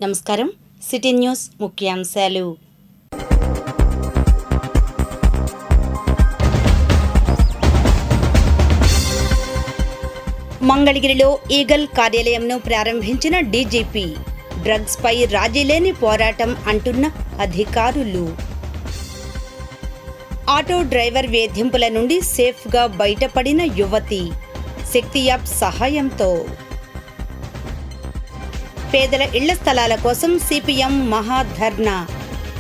నమస్కారం. City news ముఖ్యాంశాలు. మంగళగిరిలో ఈగల్ కార్యాలయంను ప్రారంభించిన డీజీపీ. డ్రగ్స్ పై రాజీలేని పోరాటం అంటున్న అధికారులు. ఆటో డ్రైవర్ వేధింపుల నుండి సేఫ్గా బయటపడిన యువతి శక్తి యాప్ సహాయంతో. పేదల ఇళ్ల స్థలాల కోసం సిపిఎం మహాధర్నా.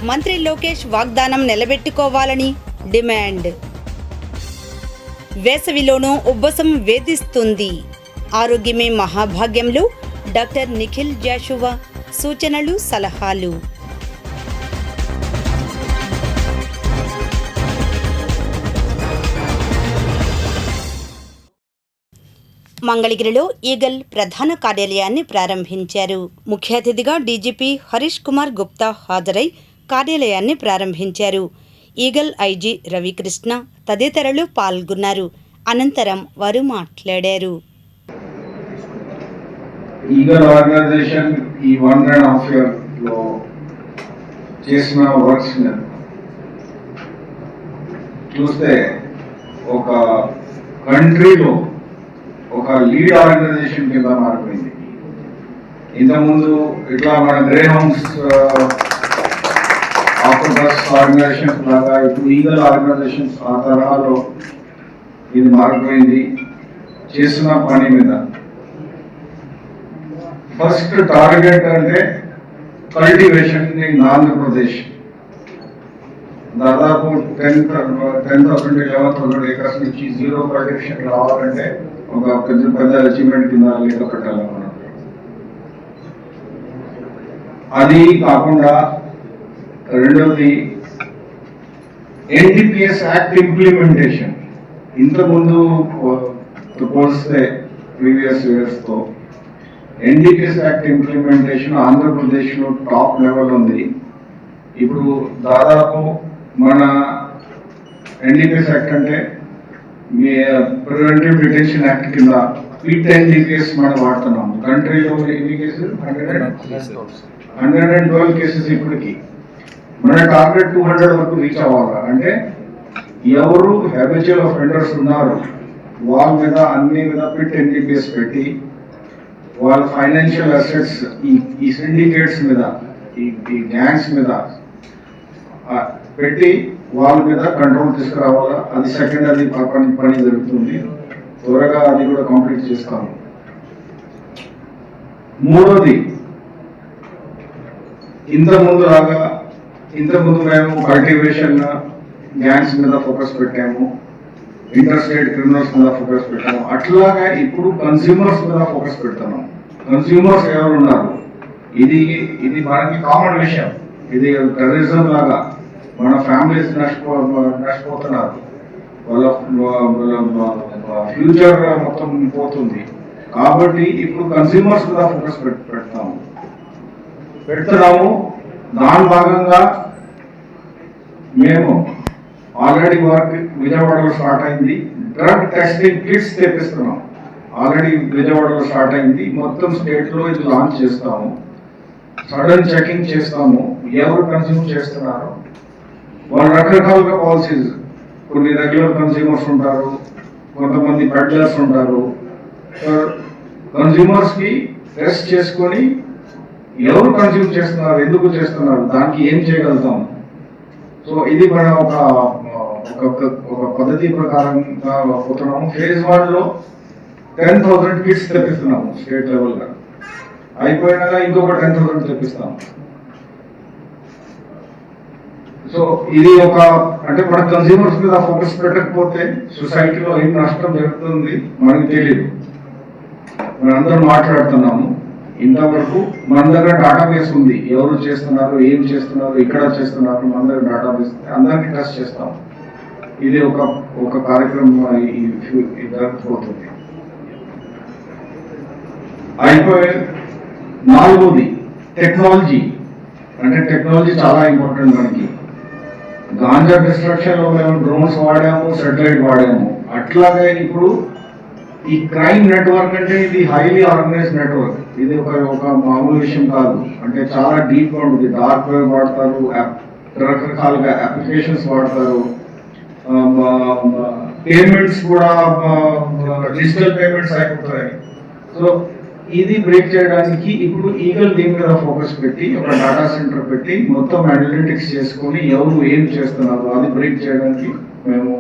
మంత్రి లోకేష్ వాగ్దానం నిలబెట్టుకోవాలని డిమాండ్. వేసవిలోనూ ఉబ్బసం వేధిస్తుంది. ఆరోగ్యమే మహాభాగ్యంలో డాక్టర్ నిఖిల్ జాషువా సూచనలు, సలహాలు. మంగళగిరిలో ఈగల్ ప్రధాన కార్యాలయాన్ని ప్రారంభించారు. ముఖ్య అతిథిగా డీజీపీ హరీష్ కుమార్ గుప్తా హాజరై కార్యాలయాన్ని ప్రారంభించారు. ఈగల్ ఐజీ రవికృష్ణ తదితరులు పాల్గొన్నారు. అనంతరం వారు మాట్లాడారు. ఈగల్ ఆర్గనైజేషన్ ఈ 1.5 year లో చేసిన వర్క్స్ చూస్తే ఒక కంట్రీలో ఒక లీడ్ ఆర్గనైజేషన్ కింద మారిపోయింది. ఇంతకుముందు ఇట్లా మన గ్రే హౌన్స్ ఆక్టోపస్ ఆర్గనైజేషన్స్ లాగా ఇప్పుడు ఈగల్ ఆర్గనైజేషన్స్ ఆ తరహాలో ఇది మారిపోయింది. చేసిన పని మీద ఫస్ట్ టార్గెట్ అంటే కల్టివేషన్ ఇన్ ఆంధ్రప్రదేశ్. దాదాపు 10,000 to 11,000 acres నుంచి జీరో కల్టివేషన్ రావాలంటే ఒక పెద్ద అచీవ్మెంట్ కింద లెక్క పెట్టాలన్నమాట. అది కాకుండా రెండవది ఎన్డిపిఎస్ యాక్ట్ ఇంప్లిమెంటేషన్. ఇంతకుముందు పోలిస్తే ప్రీవియస్ ఇయర్స్ తో ఎన్డిపిఎస్ యాక్ట్ ఇంప్లిమెంటేషన్ ఆంధ్రప్రదేశ్లో టాప్ లెవెల్ ఉంది. ఇప్పుడు దాదాపు మన ఎన్డిపిఎస్ యాక్ట్ అంటే మీ ప్రివెంటివ్ డిటెన్షన్ యాక్ట్ కింద P10 మనం వాడుతున్నాం. కంట్రీలో ఎన్ని కేసులు? 112 కేసెస్. ఇప్పటికి మన టార్గెట్ 200 వరకు రీచ్ అవ్వాలి. అంటే ఎవరు హ్యాబిచువల్ అఫెండర్స్ ఉన్నారు వాళ్ళ మీద అన్ని మీద P10 పెట్టి వాళ్ళ ఫైనాన్షియల్ అసెట్స్ ఈ సిండికేట్స్ మీద ఈ గ్యాంగ్స్ మీద పెట్టి వాళ్ళ మీద కంట్రోల్ తీసుకురావాలా. అది సెకండరీ పని జరుగుతుంది. త్వరగా అది కూడా కంప్లీట్ చేస్తాము. మూడోది, ఇంతకుముందు మేము కల్టివేషన్ గ్యాంగ్స్ మీద ఫోకస్ పెట్టాము, ఇంటర్ స్టేట్ క్రిమినల్స్ మీద ఫోకస్ పెట్టాము. అట్లాగా ఇప్పుడు కన్స్యూమర్స్ మీద ఫోకస్ పెడుతున్నాం. కన్స్యూమర్స్ ఎవరు ఉన్నారు? ఇది మనకి కామన్ విషయం. ఇది టెర్రరిజం లాగా మన ఫ్యామిలీస్ నష్టపోతున్నారు. వాళ్ళ ఫ్యూచర్ మొత్తం పోతుంది. కాబట్టి ఇప్పుడు కన్స్యూమర్స్ మీద ఫోకస్ పెడుతున్నాము. దాని భాగంగా మేము ఆల్రెడీ వర్క్ విజయవాడలో స్టార్ట్ అయింది. డ్రగ్ టెస్టింగ్ కిట్స్ తెప్పిస్తున్నాం. ఆల్రెడీ విజయవాడలో స్టార్ట్ అయింది. మొత్తం స్టేట్ లో ఇది లాంచ్ చేస్తాము. సడన్ చెకింగ్ చేస్తాము. ఎవరు కన్స్యూమ్ చేస్తున్నారు, వాళ్ళు రకరకాలుగా పాలసీస్. కొన్ని రెగ్యులర్ కన్స్యూమర్స్ ఉంటారు, కొంతమంది పెడ్లర్స్ ఉంటారు. కన్స్యూమర్స్ కి టెస్ట్ చేసుకొని ఎవరు కన్స్యూమ్ చేస్తున్నారు, ఎందుకు చేస్తున్నారు, దానికి ఏం చేయగలుగుతాం. సో ఇది మన ఒక పద్ధతి ప్రకారంగా పోతున్నాము. ఫేజ్ 1 లో 10,000 కిట్స్ తెప్పిస్తున్నాము స్టేట్ లెవెల్ గా. అయిపోయినాక ఇంకొక 10,000 తెప్పిస్తాము. సో ఇది అంటే మన కన్స్యూమర్స్ మీద ఫోకస్ పెట్టకపోతే సొసైటీలో ఏం నష్టం జరుగుతుంది మనకి తెలియదు. మనందరం మాట్లాడుతున్నాము. ఇంతవరకు మన దగ్గర డేటాబేస్ ఉంది. ఎవరు చేస్తున్నారు, ఏం చేస్తున్నారు, ఇక్కడ చేస్తున్నారు, మన దగ్గర డేటాబేస్ అందరికీ టెస్ట్ చేస్తాం. ఇది ఒక కార్యక్రమం జరగబోతుంది. అయిపోయి 4వది టెక్నాలజీ. అంటే టెక్నాలజీ చాలా ఇంపార్టెంట్ మనకి. గాంజా డిస్ట్రక్షన్ లో మేము డ్రోన్స్ వాడాము, సాటిలైట్ వాడాము. అట్లాగే ఇప్పుడు ఈ క్రైమ్ నెట్వర్క్ అంటే ఇది హైలీ ఆర్గనైజ్డ్ నెట్వర్క్. ఇది ఒక మామూలు విషయం కాదు. అంటే చాలా డీప్ గా ఉంటుంది. డార్క్ వెబ్ వాడతారు, రకరకాలుగా అప్లికేషన్స్ వాడతారు, పేమెంట్స్ కూడా డిజిటల్ పేమెంట్స్ అయిపోతాయి. సో ఇది బ్రేక్ చేయడానికి ఇప్పుడు ఈగల్ దీని మీద ఫోకస్ పెట్టి ఒక డేటా సెంటర్ పెట్టి మొత్తం అనలిటిక్స్ చేసుకొని ఎవరు ఏం చేస్తున్నారు అది బ్రేక్ చేయడానికి మేము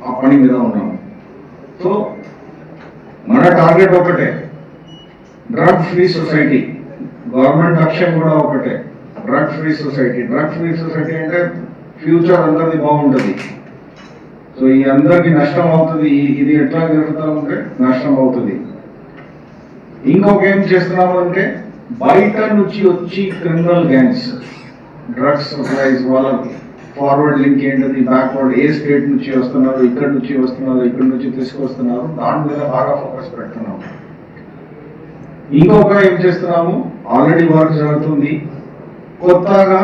ఆ పని మీద ఉన్నాము. సో మన టార్గెట్ ఒకటే, డ్రగ్ ఫ్రీ సొసైటీ. గవర్నమెంట్ లక్ష్యం కూడా ఒకటే, drug free society. Drug free society అంటే ఫ్యూచర్ అందరిది బాగుంటుంది. సో ఈ అందరికి నష్టం అవుతుంది. ఇది ఎట్లా జరుగుతూ ఉంటే నష్టం అవుతుంది. ఇంకొక ఏం చేస్తున్నాము అంటే బయట నుంచి వచ్చి క్రిమినల్ గ్యాంగ్స్ డ్రగ్స్ సప్లైస్ వాళ్ళకి ఫార్వర్డ్ లింక్ ఏంటది, బ్యాక్వర్డ్ ఏ స్టేట్ నుంచి వస్తున్నారు, ఇక్కడ నుంచి వస్తున్నారు, ఇక్కడ నుంచి తీసుకొస్తున్నారు, దాని మీద బాగా ఫోకస్ పెడుతున్నాము. ఇంకొక ఏం చేస్తున్నాము, ఆల్రెడీ వర్క్ జరుగుతుంది. కొత్తగా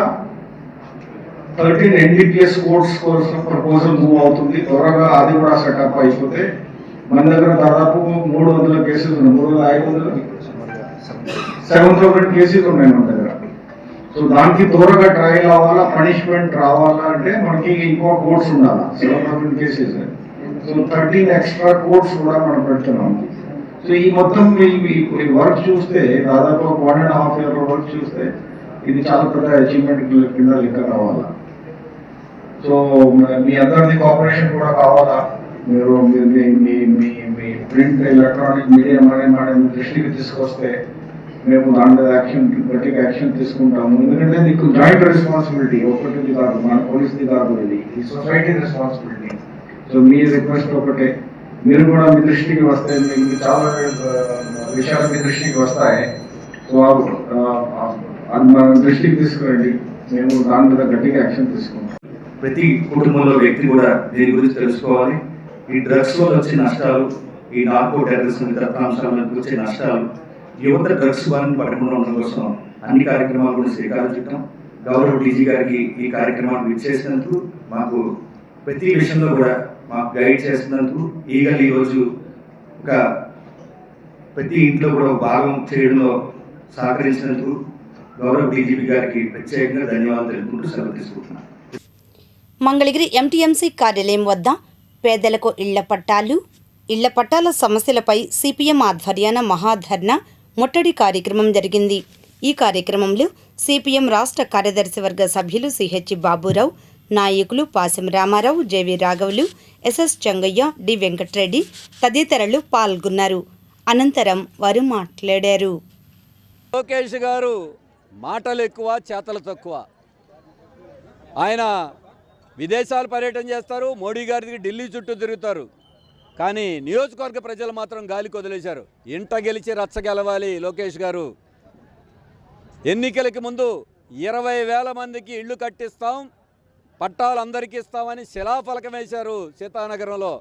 13 NDPS కోర్ట్స్ కోసం ప్రపోజల్ మూవ్ అవుతుంది. త్వరగా అది కూడా సెటప్ అయిపోతే మన దగ్గర దాదాపు 300 కేసులు ఉన్నాయి. 7,000 కేసులు ఉన్నాయి మన దగ్గర. సో దానికి త్వరగా ట్రయల్ అవ్వాలా, పనిష్మెంట్ రావాలా అంటే మనకి ఇంకో కోర్ట్స్ ఉండాలి. 7,000 కేసెస్. సో 13 ఎక్స్ట్రా కోర్ట్స్ కూడా మనం పెడుతున్నాం. సో ఈ మొత్తం ఈ వర్క్ చూస్తే దాదాపు 1.5 year వర్క్ చూస్తే ఇది చాలా పెద్ద అచీవ్మెంట్ కింద లెక్క రావాలా. సో మీ అందరిది కోఆపరేషన్ కూడా కావాలా. మీరు మీ ప్రింట్ ఎలక్ట్రానిక్ మీడియా మన దృష్టికి తీసుకొస్తే మేము దాని మీద గట్టిగా యాక్షన్ తీసుకుంటాము. ఎందుకంటే నీకు జాయింట్ రెస్పాన్సిబిలిటీ, ఒకటిది కాదు, మన పోలీస్ది కాదు, ఇది సొసైటీ రెస్పాన్సిబిలిటీ. సో మీ రిక్వెస్ట్ ఒకటే, మీరు కూడా మీ దృష్టికి వస్తే మీకు చాలా విషయాలు మీ దృష్టికి వస్తాయి. సో అది మన దృష్టికి తీసుకురండి, మేము దాని మీద గట్టిగా యాక్షన్ తీసుకుంటాం. ప్రతి కుటుంబంలో వ్యక్తి కూడా దీని గురించి తెలుసుకోవాలి. ఈ డ్రగ్స్ వల్ల వచ్చే నష్టాలు, ఈ నార్కో టెర్రరిజం ఇతర అంశాలకు వచ్చే నష్టాలు, యువత డ్రగ్స్ బారిన పడకుండా ఉండడం కోసం అన్ని కార్యక్రమాలు కూడా శ్రీకారం చుట్టాం. గౌరవ డీజీ గారికి ఈ కార్యక్రమాలు విచ్చేసినందుకు, మాకు ప్రతి విషయంలో కూడా మాకు గైడ్ చేసినందుకు, ఈగల్ ఈరోజు ఒక ప్రతి ఇంట్లో కూడా భాగం చేయడంలో సహకరించినందుకు గౌరవ డీజీపీ గారికి ప్రత్యేకంగా ధన్యవాదాలు తెలుపుకుంటూ సెలవు తీసుకుంటున్నాను. మంగళగిరి ఎంటీఎంసీ కార్యాలయం వద్ద పేదలకు ఇళ్ల పట్టాల సమస్యలపై సిపిఎం ఆధ్వర్యాన మహాధర్నా ముట్టడి కార్యక్రమం జరిగింది. ఈ కార్యక్రమంలో సిపిఎం రాష్ట్ర కార్యదర్శి వర్గ సభ్యులు సిహెచ్ బాబురావు, నాయకులు పాశం రామారావు, జేవి రాఘవులు, ఎస్ఎస్ చెంగయ్య, డి వెంకటరెడ్డి తదితరులు పాల్గొన్నారు. అనంతరం వారు మాట్లాడారు. లోకేష్ గారు మాటలు ఎక్కువ, చేతలు తక్కువ. ఆయన విదేశాలు పర్యటన చేస్తారు, మోడీ గారికి ఢిల్లీ చుట్టూ తిరుగుతారు. కానీ నియోజకవర్గ ప్రజలు మాత్రం గాలికి వదిలేశారు. ఇంట గెలిచి రచ్చ గెలవాలి లోకేష్ గారు. ఎన్నికలకి ముందు 20,000 మందికి ఇళ్ళు కట్టిస్తాం, పట్టాలు అందరికీ ఇస్తామని శిలాఫలకం వేశారు సీతానగరంలో.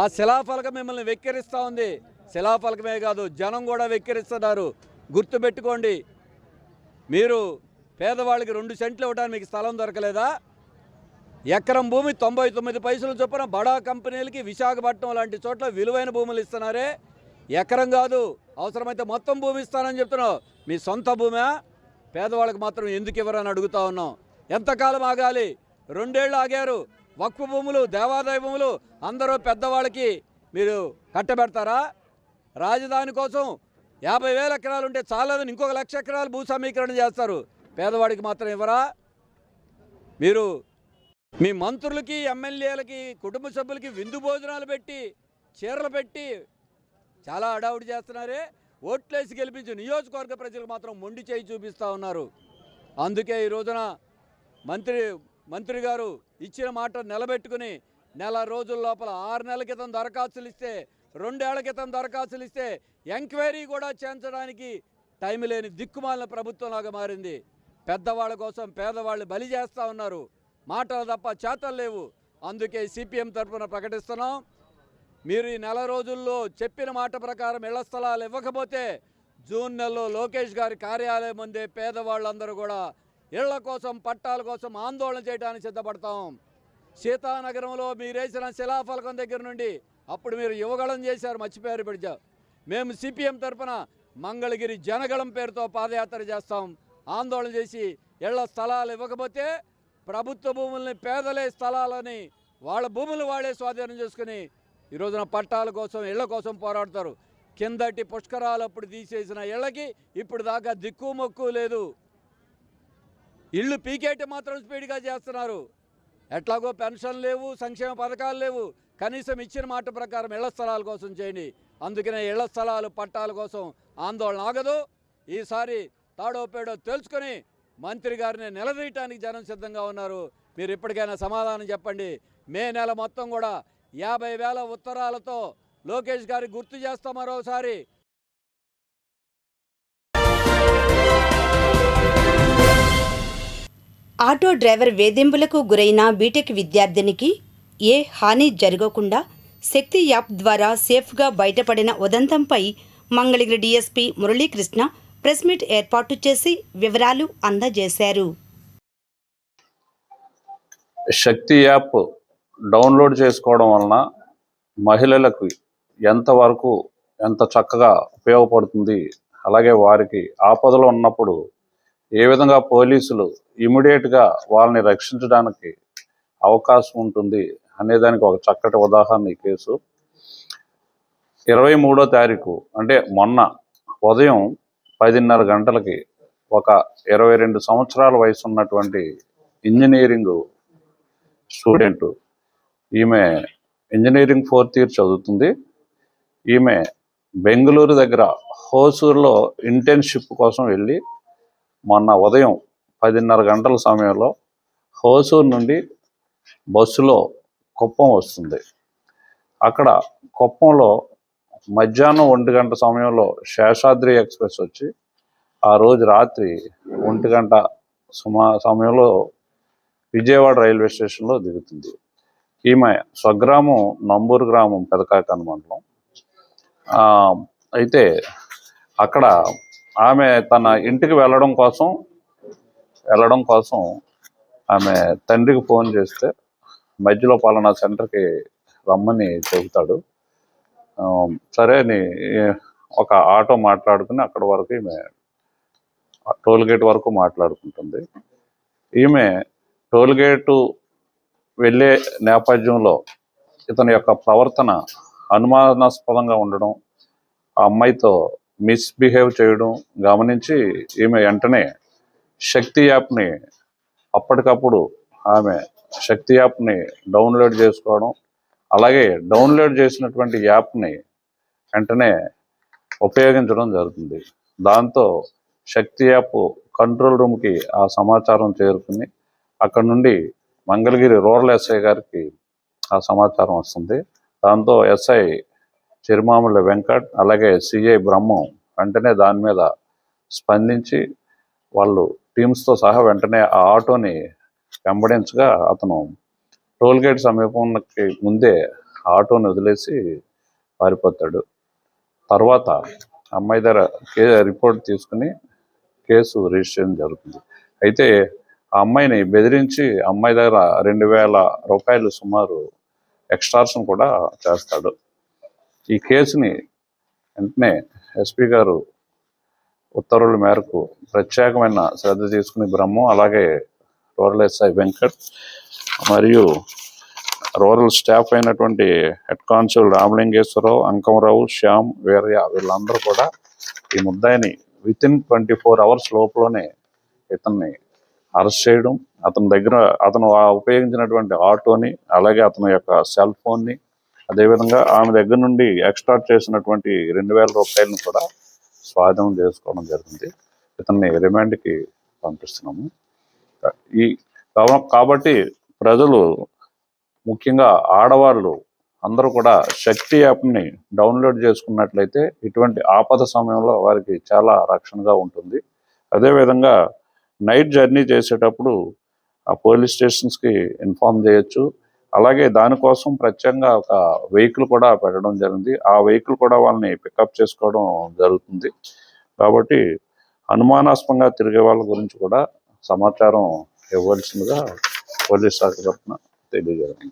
ఆ శిలాఫలకం మిమ్మల్ని వెక్కిరిస్తూ ఉంది. శిలాఫలకమే కాదు, జనం కూడా వెక్కిరిస్తున్నారు. గుర్తుపెట్టుకోండి, మీరు పేదవాళ్ళకి 2 సెంట్లు ఇవ్వడానికి మీకు స్థలం దొరకలేదా? ఎకరం భూమి 99 పైసలు చొప్పున బడా కంపెనీలకి విశాఖపట్నం లాంటి చోట్ల విలువైన భూములు ఇస్తున్నారే. ఎకరం కాదు, అవసరమైతే మొత్తం భూమి ఇస్తానని చెప్తున్నావు. మీ సొంత భూమే, పేదవాళ్ళకి మాత్రం ఎందుకు ఇవ్వరని అడుగుతా ఉన్నాం. ఎంతకాలం ఆగాలి? 2 ఏళ్ళు ఆగారు. వక్ఫ్ భూములు, దేవాదాయ భూములు అందరూ పెద్దవాళ్ళకి మీరు కట్టబెడతారా? రాజధాని కోసం 50,000 ఎకరాలు ఉంటే చాలని ఇంకొక 1,00,000 ఎకరాలు భూ సమీకరణ చేస్తారు. పేదవాడికి మాత్రం ఇవ్వరా? మీరు మీ మంత్రులకి, ఎమ్మెల్యేలకి, కుటుంబ సభ్యులకి విందు భోజనాలు పెట్టి, చీరలు పెట్టి చాలా హడావుడి చేస్తున్నారే. ఓట్లేసి గెలిపించి నియోజకవర్గ ప్రజలకు మాత్రం మొండి చేయి చూపిస్తూ ఉన్నారు. అందుకే ఈ రోజున మంత్రి గారు ఇచ్చిన మాట నిలబెట్టుకుని నెల రోజుల లోపల 6 నెలల క్రితం దరఖాస్తులు ఇస్తే, 2 ఏళ్ల క్రితం దరఖాస్తులు ఇస్తే ఎంక్వైరీ కూడా చేయించడానికి టైం లేని దిక్కుమాలిన ప్రభుత్వంలాగా మారింది. పెద్దవాళ్ళ కోసం పేదవాళ్ళు బలి చేస్తూ ఉన్నారు. మాటలు తప్ప చేతలు లేవు. అందుకే సిపిఎం తరఫున ప్రకటిస్తున్నాం, మీరు ఈ నెల రోజుల్లో చెప్పిన మాట ప్రకారం ఇళ్ల స్థలాలు ఇవ్వకపోతే జూన్ నెలలో లోకేష్ గారి కార్యాలయం ముందే పేదవాళ్ళందరూ కూడా ఇళ్ల కోసం, పట్టాల కోసం ఆందోళన చేయడానికి సిద్ధపడతాం. సీతానగరంలో మీరేసిన శిలాఫలకం దగ్గర నుండి అప్పుడు మీరు యువగళం చేశారు, మర్చిపోయారు. ఇప్పుడు మేము సిపిఎం తరఫున మంగళగిరి జనగళం పేరుతో పాదయాత్ర చేస్తాం. ఆందోళన చేసి ఇళ్ల స్థలాలు ఇవ్వకపోతే ప్రభుత్వ భూముల్ని పేదలే స్థలాలని వాళ్ళ భూములు వాళ్ళే స్వాధీనం చేసుకుని ఈ రోజున పట్టాల కోసం ఇళ్ల కోసం పోరాడతారు. కిందటి పుష్కరాలు అప్పుడు తీసేసిన ఇళ్ళకి ఇప్పుడు దాకా దిక్కు మొక్కు లేదు. ఇళ్ళు పీకేటి మాత్రం స్పీడ్గా చేస్తున్నారు. ఎట్లాగో పెన్షన్ లేవు, సంక్షేమ పథకాలు లేవు. కనీసం ఇచ్చిన మాట ప్రకారం ఇళ్ల స్థలాల కోసం చేయండి. అందుకనే ఇళ్ల స్థలాలు పట్టాల కోసం ఆందోళన ఆగదు. ఈసారి తాడో పేడో తెలుసుకొని మంత్రి గారిని నిలదీయటానికి జనం సిద్ధంగా ఉన్నారు. మీరు ఇప్పటికైనా సమాధానం చెప్పండి. మే నెల మొత్తం కూడా 50,000 ఉత్తరాలతో లోకేష్ గారికి గుర్తు చేస్తాం మరోసారి. ఆటో డ్రైవర్ వేధింపులకు గురైన బీటెక్ విద్యార్థినికి ఏ హాని జరగకుండా శక్తి యాప్ ద్వారా సేఫ్గా బయటపడిన ఉదంతంపై Mangalagiri DSP Muralikrishna press meet ఏర్పాటు చేసి వివరాలు అందజేశారు. శక్తి యాప్ డౌన్లోడ్ చేసుకోవడం వలన మహిళలకు ఎంత చక్కగా ఉపయోగపడుతుంది, అలాగే వారికి ఆపదలో ఉన్నప్పుడు ఏ విధంగా పోలీసులు ఇమీడియట్గా వాళ్ళని రక్షించడానికి అవకాశం ఉంటుంది అనేదానికి ఒక చక్కటి ఉదాహరణ ఈ కేసు. 23వ తారీఖు అంటే మొన్న ఉదయం 10:30 గంటలకి ఒక 22 సంవత్సరాల వయసు ఉన్నటువంటి ఇంజనీరింగ్ స్టూడెంట్, ఈమె ఇంజనీరింగ్ 4th ఇయర్ చదువుతుంది. ఈమె బెంగళూరు దగ్గర హోసూరులో ఇంటర్న్షిప్ కోసం వెళ్ళి మొన్న ఉదయం 10:30 గంటల సమయంలో హోసూరు నుండి బస్సులో కుప్పం వస్తుంది. అక్కడ కుప్పంలో మధ్యాహ్నం 1 గంట సమయంలో శేషాద్రి ఎక్స్ప్రెస్ వచ్చి ఆ రోజు రాత్రి 1 గంట సమయంలో విజయవాడ రైల్వే స్టేషన్లో దిగుతుంది. ఈమె స్వగ్రామం నంబూరు గ్రామం, పెదకాకాని మండలం. అయితే అక్కడ ఆమె తన ఇంటికి వెళ్ళడం కోసం ఆమె తండ్రికి ఫోన్ చేస్తే మధ్యలో పలానా సెంటర్కి రమ్మని చెబుతాడు. సరే అని ఒక ఆటో మాట్లాడుకుని అక్కడ వరకు ఈమె టోల్ గేట్ వరకు మాట్లాడుకుంటుంది. ఈమె టోల్ గేటు వెళ్ళే నేపథ్యంలో ఇతని యొక్క ప్రవర్తన అనుమానాస్పదంగా ఉండడం, ఆ అమ్మాయితో మిస్బిహేవ్ చేయడం గమనించి ఈమె వెంటనే శక్తి యాప్ని అప్పటికప్పుడు ఆమె శక్తి యాప్ని డౌన్లోడ్ చేసుకోవడం, అలాగే డౌన్లోడ్ చేసినటువంటి యాప్ని వెంటనే ఉపయోగించడం జరుగుతుంది. దాంతో శక్తి యాప్ కంట్రోల్ రూమ్కి ఆ సమాచారం చేరుకుని అక్కడ నుండి మంగళగిరి రూరల్ ఎస్ఐ గారికి ఆ సమాచారం వస్తుంది. దాంతో ఎస్ఐ చిరుమాముల వెంకట్ అలాగే సిఐ బ్రహ్మం వెంటనే దాని మీద స్పందించి వాళ్ళు టీమ్స్తో సహా వెంటనే ఆ ఆటోని వెంబడించగా అతను టోల్గేట్ సమీపానికి ముందే ఆటోని వదిలేసి పారిపోతాడు. తర్వాత అమ్మాయి దగ్గర రిపోర్ట్ తీసుకుని కేసు రిజిస్ట్రేషన్ జరుగుతుంది. అయితే ఆ అమ్మాయిని బెదిరించి అమ్మాయి దగ్గర 2,000 రూపాయలు సుమారు ఎక్స్టార్షన్ కూడా చేస్తాడు. ఈ కేసుని వెంటనే ఎస్పీ గారు ఉత్తర్వుల మేరకు ప్రత్యేకమైన శ్రద్ధ తీసుకుని బ్రహ్మం, అలాగే రూరల్ ఎస్ఐ వెంకట్ మరియు రూరల్ స్టాఫ్ అయినటువంటి హెడ్ కానిస్టేబుల్ రామలింగేశ్వరరావు, అంకంరావు, శ్యామ్, వీరయ్య వీళ్ళందరూ కూడా ఈ ముద్దాయిని వితిన్ 24 hours లోపలనే ఇతన్ని అరెస్ట్ చేయడం, అతను ఉపయోగించినటువంటి ఆటోని, అలాగే అతని యొక్క సెల్ ఫోన్ని, అదేవిధంగా ఆమె దగ్గర నుండి ఎక్స్ట్రాక్ట్ చేసినటువంటి 2,000 రూపాయలను కూడా స్వాధీనం చేసుకోవడం జరిగింది. ఇతన్ని రిమాండ్కి పంపిస్తున్నాము. కాబట్టి ప్రజలు, ముఖ్యంగా ఆడవాళ్ళు అందరూ కూడా శక్తి యాప్ని డౌన్లోడ్ చేసుకున్నట్లయితే ఇటువంటి ఆపద సమయంలో వారికి చాలా రక్షణగా ఉంటుంది. అదేవిధంగా నైట్ జర్నీ చేసేటప్పుడు ఆ పోలీస్ స్టేషన్స్కి ఇన్ఫార్మ్ చేయొచ్చు. అలాగే దానికోసం ప్రత్యేకంగా ఒక వెహికల్ కూడా పెట్టడం జరిగింది. ఆ వెహికల్ కూడా వాళ్ళని పికప్ చేసుకోవడం జరుగుతుంది. కాబట్టి అనుమానాస్పదంగా తిరిగే వాళ్ళ గురించి కూడా సమాచారం ఇవ్వాల్సిందిగా పోలీస్ శాఖ తరఫున తెలియజేయండి.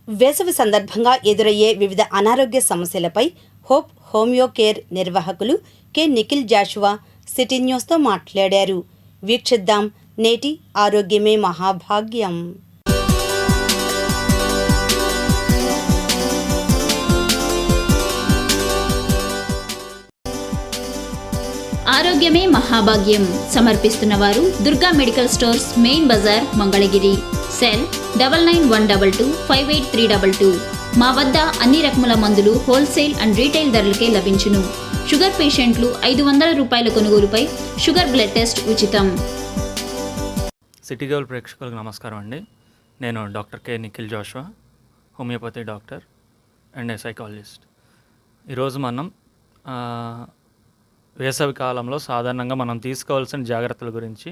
వేసవి సందర్భంగా ఎదురయ్యే వివిధ అనారోగ్య సమస్యలపై హోప్ హోమియో కేర్ నిర్వాహకులు కె నిఖిల్ జాషువా సిటీ న్యూస్తో మాట్లాడారు. వీక్షిద్దాం నేటి ఆరోగ్యమే మహాభాగ్యం. ఆరోగ్యమే మహాభాగ్యం సమర్పిస్తున్న వారు Durga medical stores, main bazaar, Mangalagiri. Cell 9912258322. మా వద్ద అన్ని రకముల మందులు హోల్సేల్ అండ్ రీటైల్ ధరలకే లభించును. షుగర్ పేషెంట్లు 500 రూపాయల కొనుగోలుపై షుగర్ బ్లడ్ టెస్ట్ ఉచితం. సిటీ గర్ల్ ప్రేక్షకులకు నమస్కారం అండి. నేను doctor K Nikhil Joshua, homoeopathy doctor and psychologist. ఈరోజు మనం వేసవి కాలంలో సాధారణంగా మనం తీసుకోవాల్సిన జాగ్రత్తల గురించి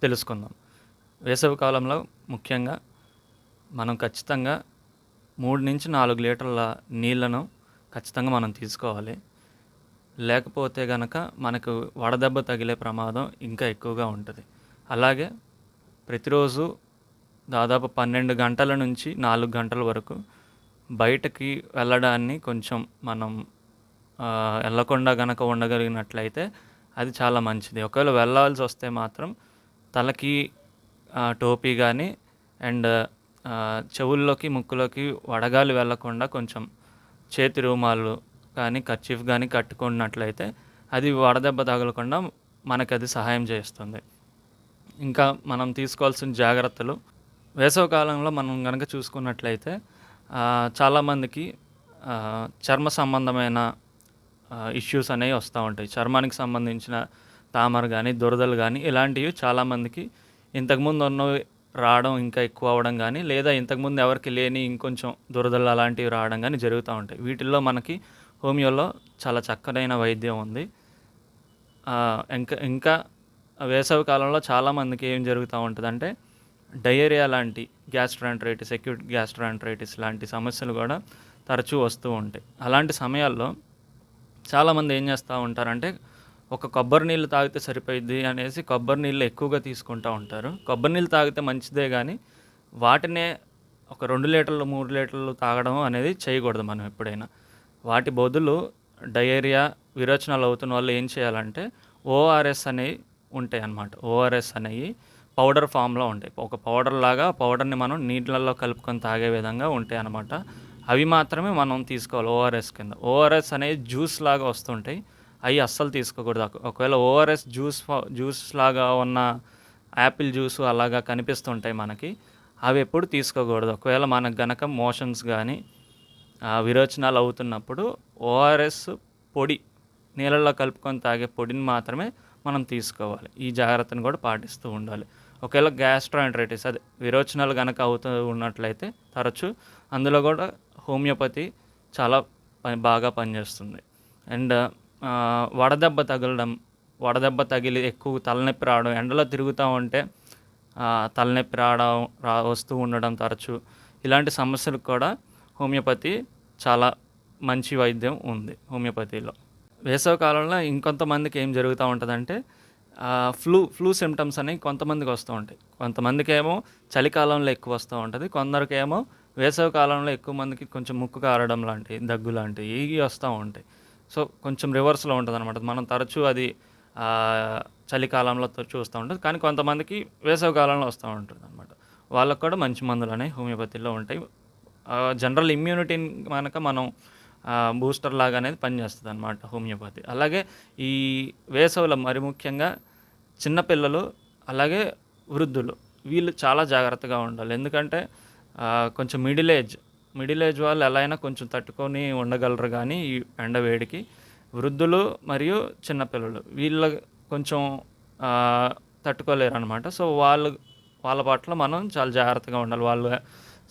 తెలుసుకుందాం. వేసవి కాలంలో ముఖ్యంగా మనం ఖచ్చితంగా 3 నుంచి 4 లీటర్ల నీళ్ళను ఖచ్చితంగా మనం తీసుకోవాలి. లేకపోతే కనుక మనకు వడదెబ్బ తగిలే ప్రమాదం ఇంకా ఎక్కువగా ఉంటుంది. అలాగే ప్రతిరోజు దాదాపు 12 గంటల నుంచి 4 గంటల వరకు బయటకి వెళ్ళడాన్ని కొంచెం మనం వెళ్ళకుండా కనుక ఉండగలిగినట్లయితే అది చాలా మంచిది. ఒకవేళ వెళ్ళాల్సి వస్తే మాత్రం తలకి టోపీ కానీ అండ్ చెవుల్లోకి ముక్కులోకి వడగాలి వెళ్ళకుండా కొంచెం చేతి రుమాలు కానీ కర్చీఫ్ కానీ కట్టుకున్నట్లయితే అది వడదెబ్బ తగలకుండా మనకి అది సహాయం చేస్తుంది. ఇంకా మనం తీసుకోవాల్సిన జాగ్రత్తలు, వేసవికాలంలో మనం కనుక చూసుకున్నట్లయితే చాలామందికి చర్మ సంబంధమైన ఇష్యూస్ అనేవి వస్తూ ఉంటాయి. చర్మానికి సంబంధించిన తామర కానీ దురదలు కానీ ఇలాంటివి చాలామందికి ఇంతకుముందు ఉన్నవి రావడం ఇంకా ఎక్కువ అవ్వడం కానీ, లేదా ఇంతకుముందు ఎవరికి లేని ఇంకొంచెం దురదలు అలాంటివి రావడం కానీ జరుగుతూ ఉంటాయి. వీటిల్లో మనకి హోమియోలో చాలా చక్కనైన వైద్యం ఉంది. ఇంకా వేసవి కాలంలో చాలామందికి ఏం జరుగుతూ ఉంటుందంటే డయేరియా లాంటి గ్యాస్ట్రాంట్రైటిస్, అక్యూట్ గ్యాస్ట్రాంట్రైటిస్ లాంటి సమస్యలు కూడా తరచూ వస్తూ ఉంటాయి. అలాంటి సమయాల్లో చాలామంది ఏం చేస్తూ ఉంటారంటే ఒక కొబ్బరి నీళ్ళు తాగితే సరిపోయిద్ది అనేసి కొబ్బరి నీళ్ళు ఎక్కువగా తీసుకుంటూ ఉంటారు. కొబ్బరి నీళ్ళు తాగితే మంచిదే కానీ వాటినే ఒక 2 లీటర్లు 3 లీటర్లు తాగడం అనేది చేయకూడదు మనం ఎప్పుడైనా. వాటి బదులు డయేరియా, విరోచనాలు అవుతున్న వాళ్ళు ఏం చేయాలంటే ఓఆర్ఎస్ అనేవి ఉంటాయి అన్నమాట. ఓఆర్ఎస్ అనేవి పౌడర్ ఫామ్లో ఉంటాయి. ఒక పౌడర్ లాగా పౌడర్ని మనం నీళ్ళల్లో కలుపుకొని తాగే విధంగా ఉంటాయి అన్నమాట. అవి మాత్రమే మనం తీసుకోవాలి ఓఆర్ఎస్ కింద. ఓఆర్ఎస్ అనేవి జ్యూస్ లాగా వస్తుంటాయి, అవి అస్సలు తీసుకోకూడదు. ఒకవేళ ఓఆర్ఎస్ జ్యూస్ లాగా ఉన్న యాపిల్ జ్యూస్ అలాగా కనిపిస్తుంటాయి మనకి, అవి ఎప్పుడు తీసుకోకూడదు. ఒకవేళ మనకు గనక మోషన్స్ కానీ విరోచనాలు అవుతున్నప్పుడు ఓఆర్ఎస్ పొడి, నీళ్ళల్లో కలుపుకొని తాగే పొడిని మాత్రమే మనం తీసుకోవాలి. ఈ జాగ్రత్తను కూడా పాటిస్తూ ఉండాలి. ఒకవేళ గ్యాస్ట్రాంట్రైటిస్ అదే విరోచనాలు కనుక అవుతూ ఉన్నట్లయితే తరచూ అందులో కూడా హోమియోపతి చాలా బాగా పనిచేస్తుంది. అండ్ వడదెబ్బ తగిలి ఎక్కువ తలనొప్పి రావడం, ఎండలో తిరుగుతూ ఉంటే తలనొప్పి వస్తూ ఉండడం తరచూ, ఇలాంటి సమస్యలకు కూడా హోమియోపతి చాలా మంచి వైద్యం ఉంది హోమియోపతిలో. వేసవి కాలంలో ఇంకొంతమందికి ఏం జరుగుతూ ఉంటుందంటే ఫ్లూ సిమ్టమ్స్ అనేవి కొంతమందికి వస్తూ ఉంటాయి. కొంతమందికి ఏమో చలికాలంలో ఎక్కువ వస్తూ ఉంటుంది, కొందరికేమో వేసవి కాలంలో ఎక్కువ మందికి కొంచెం ముక్కు కారడం లాంటివి, దగ్గు లాంటివి ఇవి వస్తూ ఉంటాయి. సో కొంచెం రివర్స్లో ఉంటుంది అనమాట. మనం తరచూ అది చలికాలంలో చూస్తూ ఉంటుంది, కానీ కొంతమందికి వేసవి కాలంలో వస్తూ ఉంటుంది అనమాట. వాళ్ళకు కూడా మంచి మందులు అనేవి హోమియోపతిలో ఉంటాయి. జనరల్ ఇమ్యూనిటీని కనుక మనం బూస్టర్ లాగా అనేది పనిచేస్తుంది అనమాట హోమియోపతి. అలాగే ఈ వేసవిలో మరి ముఖ్యంగా చిన్నపిల్లలు అలాగే వృద్ధులు వీళ్ళు చాలా జాగ్రత్తగా ఉండాలి. ఎందుకంటే కొంచెం మిడిల్ ఏజ్ వాళ్ళు ఎలా అయినా కొంచెం తట్టుకొని ఉండగలరు, కానీ ఈ ఎండ వేడికి వృద్ధులు మరియు చిన్నపిల్లలు వీళ్ళు కొంచెం తట్టుకోలేరు అనమాట. సో వాళ్ళ పట్ల మనం చాలా జాగ్రత్తగా ఉండాలి. వాళ్ళు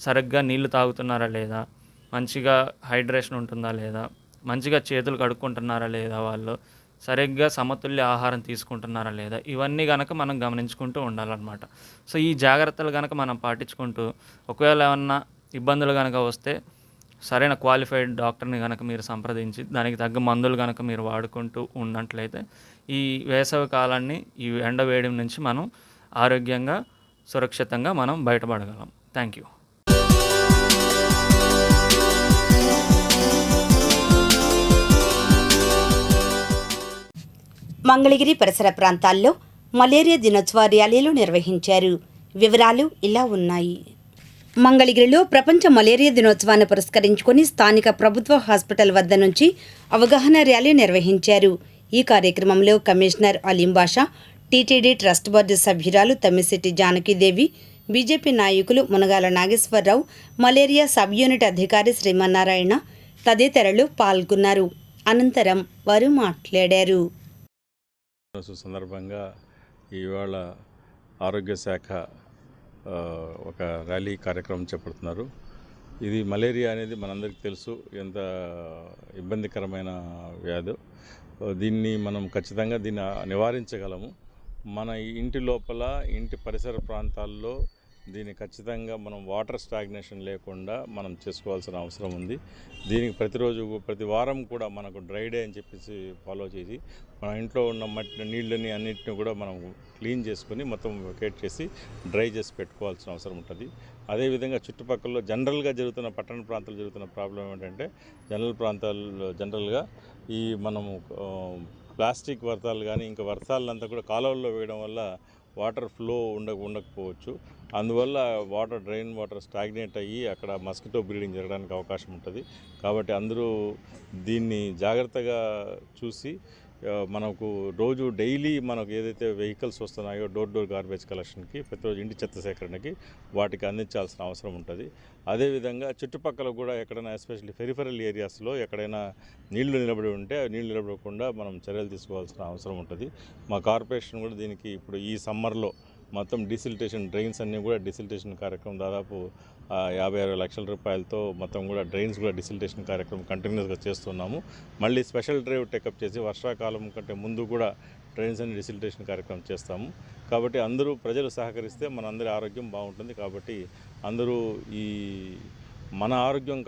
సరిగ్గా నీళ్లు తాగుతున్నారా లేదా, మంచిగా హైడ్రేషన్ ఉంటుందా లేదా, మంచిగా చేతులు కడుక్కుంటున్నారా లేదా, వాళ్ళు సరిగ్గా సమతుల్య ఆహారం తీసుకుంటున్నారా లేదా, ఇవన్నీ కనుక మనం గమనించుకుంటూ ఉండాలన్నమాట. సో ఈ జాగ్రత్తలు కనుక మనం పాటించుకుంటూ ఒకవేళ ఏమన్నా ఇబ్బందులు కనుక వస్తే సరైన క్వాలిఫైడ్ డాక్టర్ని కనుక మీరు సంప్రదించి దానికి తగ్గ మందులు కనుక మీరు వాడుకుంటూ ఉన్నట్లయితే ఈ వేసవి కాలాన్ని, ఈ ఎండ వేడి నుంచి మనం ఆరోగ్యంగా సురక్షితంగా మనం బయటపడగలం. Thank you. మంగళగిరి పరిసర ప్రాంతాల్లో మలేరియా దినోత్సవ ర్యాలీలు నిర్వహించారు. వివరాలు ఇలా ఉన్నాయి. మంగళగిరిలో ప్రపంచ మలేరియా దినోత్సవాన్ని పురస్కరించుకుని స్థానిక ప్రభుత్వ హాస్పిటల్ వద్ద నుంచి అవగాహన ర్యాలీ నిర్వహించారు. ఈ కార్యక్రమంలో commissioner Aleem Basha, TTD trust board సభ్యురాలు తమ్మిశెట్టి జానకీదేవి, బీజేపీ నాయకులు Munagala Nageswararao, malaria sub unit అధికారి శ్రీమన్నారాయణ తదితరులు పాల్గొన్నారు. అనంతరం వారు మాట్లాడారు. సందర్భంగా ఇవాళ ఆరోగ్య శాఖ ఒక ర్యాలీ కార్యక్రమం చేపడుతున్నారు. ఇది మలేరియా అనేది మనందరికీ తెలుసు ఎంత ఇబ్బందికరమైన వ్యాధి. దీన్ని మనం ఖచ్చితంగా దీన్ని నివారించగలము. మన ఇంటి లోపల ఇంటి పరిసర ప్రాంతాల్లో దీన్ని ఖచ్చితంగా మనం వాటర్ స్టాగ్నేషన్ లేకుండా మనం చేసుకోవాల్సిన అవసరం ఉంది. దీనికి ప్రతిరోజు ప్రతి వారం కూడా మనకు డ్రై డే అని చెప్పేసి ఫాలో చేసి మన ఇంట్లో ఉన్న నీళ్ళని అన్నింటిని కూడా మనం క్లీన్ చేసుకొని మొత్తం వెకేట్ చేసి డ్రై చేసి పెట్టుకోవాల్సిన అవసరం ఉంటుంది. అదేవిధంగా చుట్టుపక్కల జనరల్గా జరుగుతున్న పట్టణ ప్రాంతాలు జరుగుతున్న ప్రాబ్లం ఏంటంటే జనరల్గా ఈ మనము ప్లాస్టిక్ వర్తాలు కానీ ఇంకా వర్తాలంతా కూడా కాలువల్లో వేయడం వల్ల వాటర్ ఫ్లో ఉండకపోవచ్చు. అందువల్ల డ్రైన్ వాటర్ స్టాగ్నేట్ అయ్యి అక్కడ మస్కిటో బ్రీడింగ్ జరగడానికి అవకాశం ఉంటుంది. కాబట్టి అందరూ దీన్ని జాగ్రత్తగా చూసి మనకు రోజు డైలీ మనకు ఏదైతే వెహికల్స్ వస్తున్నాయో డోర్ గార్బేజ్ కలెక్షన్కి ప్రతిరోజు ఇంటి చెత్త సేకరణకి వాటికి అందించాల్సిన అవసరం ఉంటుంది. అదేవిధంగా చుట్టుపక్కల కూడా ఎక్కడైనా ఎస్పెషల్లీ పెరిఫరల్ ఏరియాస్లో ఎక్కడైనా నీళ్లు నిలబడి ఉంటే నీళ్లు నిలబడకుండా మనం చర్యలు తీసుకోవాల్సిన అవసరం ఉంటుంది. మా కార్పొరేషన్ కూడా దీనికి ఇప్పుడు ఈ సమ్మర్లో మొత్తం డిసిల్టేషన్ డ్రైన్స్ అన్నీ కూడా డిసిల్టేషన్ కార్యక్రమం దాదాపు 50-60 లక్షల రూపాయలతో మొత్తం కూడా డ్రైన్స్ కూడా డిసిల్టేషన్ కార్యక్రమం కంటిన్యూస్గా చేస్తున్నాము. మళ్ళీ స్పెషల్ డ్రైవ్ టేకప్ చేసి వర్షాకాలం కంటే ముందు కూడా డ్రైన్స్ అన్ని డిసిల్టేషన్ కార్యక్రమం చేస్తాము. కాబట్టి అందరూ ప్రజలు సహకరిస్తే మనందరి ఆరోగ్యం బాగుంటుంది. కాబట్టి అందరూ ఈ మన ఆరోగ్యం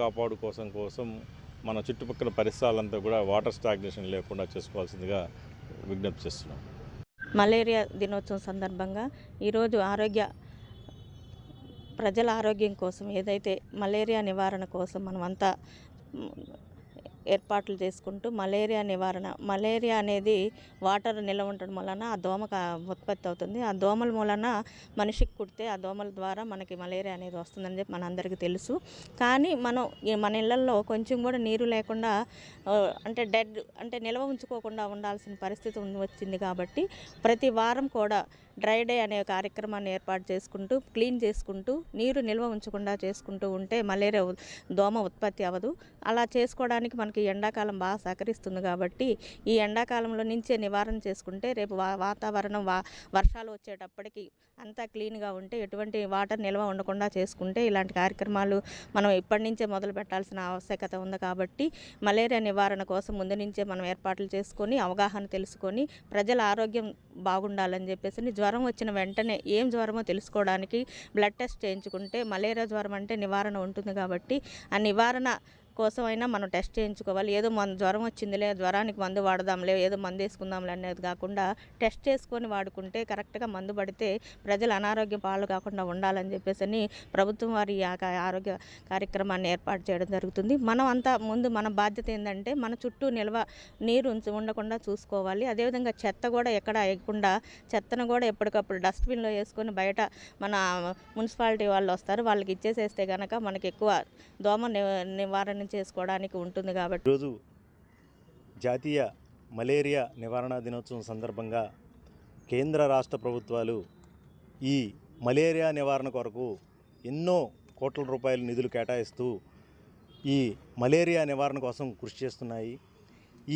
కోసం మన చుట్టుపక్కల పరిసరాలంతా కూడా వాటర్ స్టాగ్నేషన్ లేకుండా చేసుకోవాల్సిందిగా విజ్ఞప్తి చేస్తున్నాం. మలేరియా దినోత్సవం సందర్భంగా ఈరోజు ప్రజల ఆరోగ్యం కోసం ఏదైతే మలేరియా నివారణ కోసం మనమంతా ఏర్పాట్లు చేసుకుంటూ మలేరియా అనేది వాటర్ నిల్వ ఉండడం వలన ఆ దోమ ఉత్పత్తి అవుతుంది. ఆ దోమల మూలన మనిషికి కుడితే ఆ దోమల ద్వారా మనకి మలేరియా అనేది వస్తుందని చెప్పి మనందరికీ తెలుసు. కానీ మన ఇళ్లలో కొంచెం కూడా నీరు లేకుండా అంటే నిల్వ ఉంచుకోకుండా ఉండాల్సిన పరిస్థితి వచ్చింది. కాబట్టి ప్రతి వారం కూడా డ్రై డే అనే కార్యక్రమాన్ని ఏర్పాటు చేసుకుంటూ క్లీన్ చేసుకుంటూ నీరు నిల్వ ఉంచకుండా చేసుకుంటూ ఉంటే మలేరియా దోమ ఉత్పత్తి అవ్వదు. అలా చేసుకోవడానికి మనకి ఎండాకాలం బాగా సహకరిస్తుంది. కాబట్టి ఈ ఎండాకాలంలో నుంచే నివారణ చేసుకుంటే రేపు వాతావరణం వర్షాలు వచ్చేటప్పటికి అంతా క్లీన్గా ఉంటే ఎటువంటి వాటర్ నిల్వ ఉండకుండా చేసుకుంటే ఇలాంటి కార్యక్రమాలు మనం ఇప్పటి నుంచే మొదలు పెట్టాల్సిన ఆవశ్యకత ఉంది. కాబట్టి మలేరియా నివారణ కోసం ముందు నుంచే మనం ఏర్పాట్లు చేసుకొని అవగాహన తెలుసుకొని ప్రజల ఆరోగ్యం బాగుండాలని చెప్పేసి జ్వరం వచ్చిన వెంటనే ఏం జ్వరమో తెలుసుకోవడానికి బ్లడ్ టెస్ట్ చేయించుకుంటే మలేరియా జ్వరం అంటే నివారణ ఉంటుంది. కాబట్టి ఆ నివారణ కోసమైనా మనం టెస్ట్ చేయించుకోవాలి. ఏదో జ్వరం వచ్చిందిలే జ్వరానికి మందు వాడదాంలే ఏదో మందు వేసుకుందాంలే అనేది కాకుండా టెస్ట్ చేసుకొని వాడుకుంటే కరెక్ట్గా మందు పడితే ప్రజలు అనారోగ్య పాలు కాకుండా ఉండాలని చెప్పేసి ప్రభుత్వం వారి ఆరోగ్య కార్యక్రమాన్ని ఏర్పాటు చేయడం జరుగుతుంది. మనం అంతా ముందు మన బాధ్యత ఏంటంటే మన చుట్టూ నీరు ఉండకుండా చూసుకోవాలి. అదేవిధంగా చెత్త కూడా ఎక్కడ వేయకుండా చెత్తను కూడా ఎప్పటికప్పుడు డస్ట్బిన్లో వేసుకొని బయట మన మున్సిపాలిటీ వాళ్ళు వస్తారు వాళ్ళకి ఇచ్చేసేస్తే కనుక మనకి ఎక్కువ దోమ నివారణ చేసుకోవడానికి ఉంటుంది. కాబట్టి ఈరోజు జాతీయ మలేరియా నివారణ దినోత్సవం సందర్భంగా కేంద్ర రాష్ట్ర ప్రభుత్వాలు ఈ మలేరియా నివారణ కొరకు ఎన్నో కోట్ల రూపాయల నిధులు కేటాయిస్తూ ఈ మలేరియా నివారణ కోసం కృషి చేస్తున్నాయి.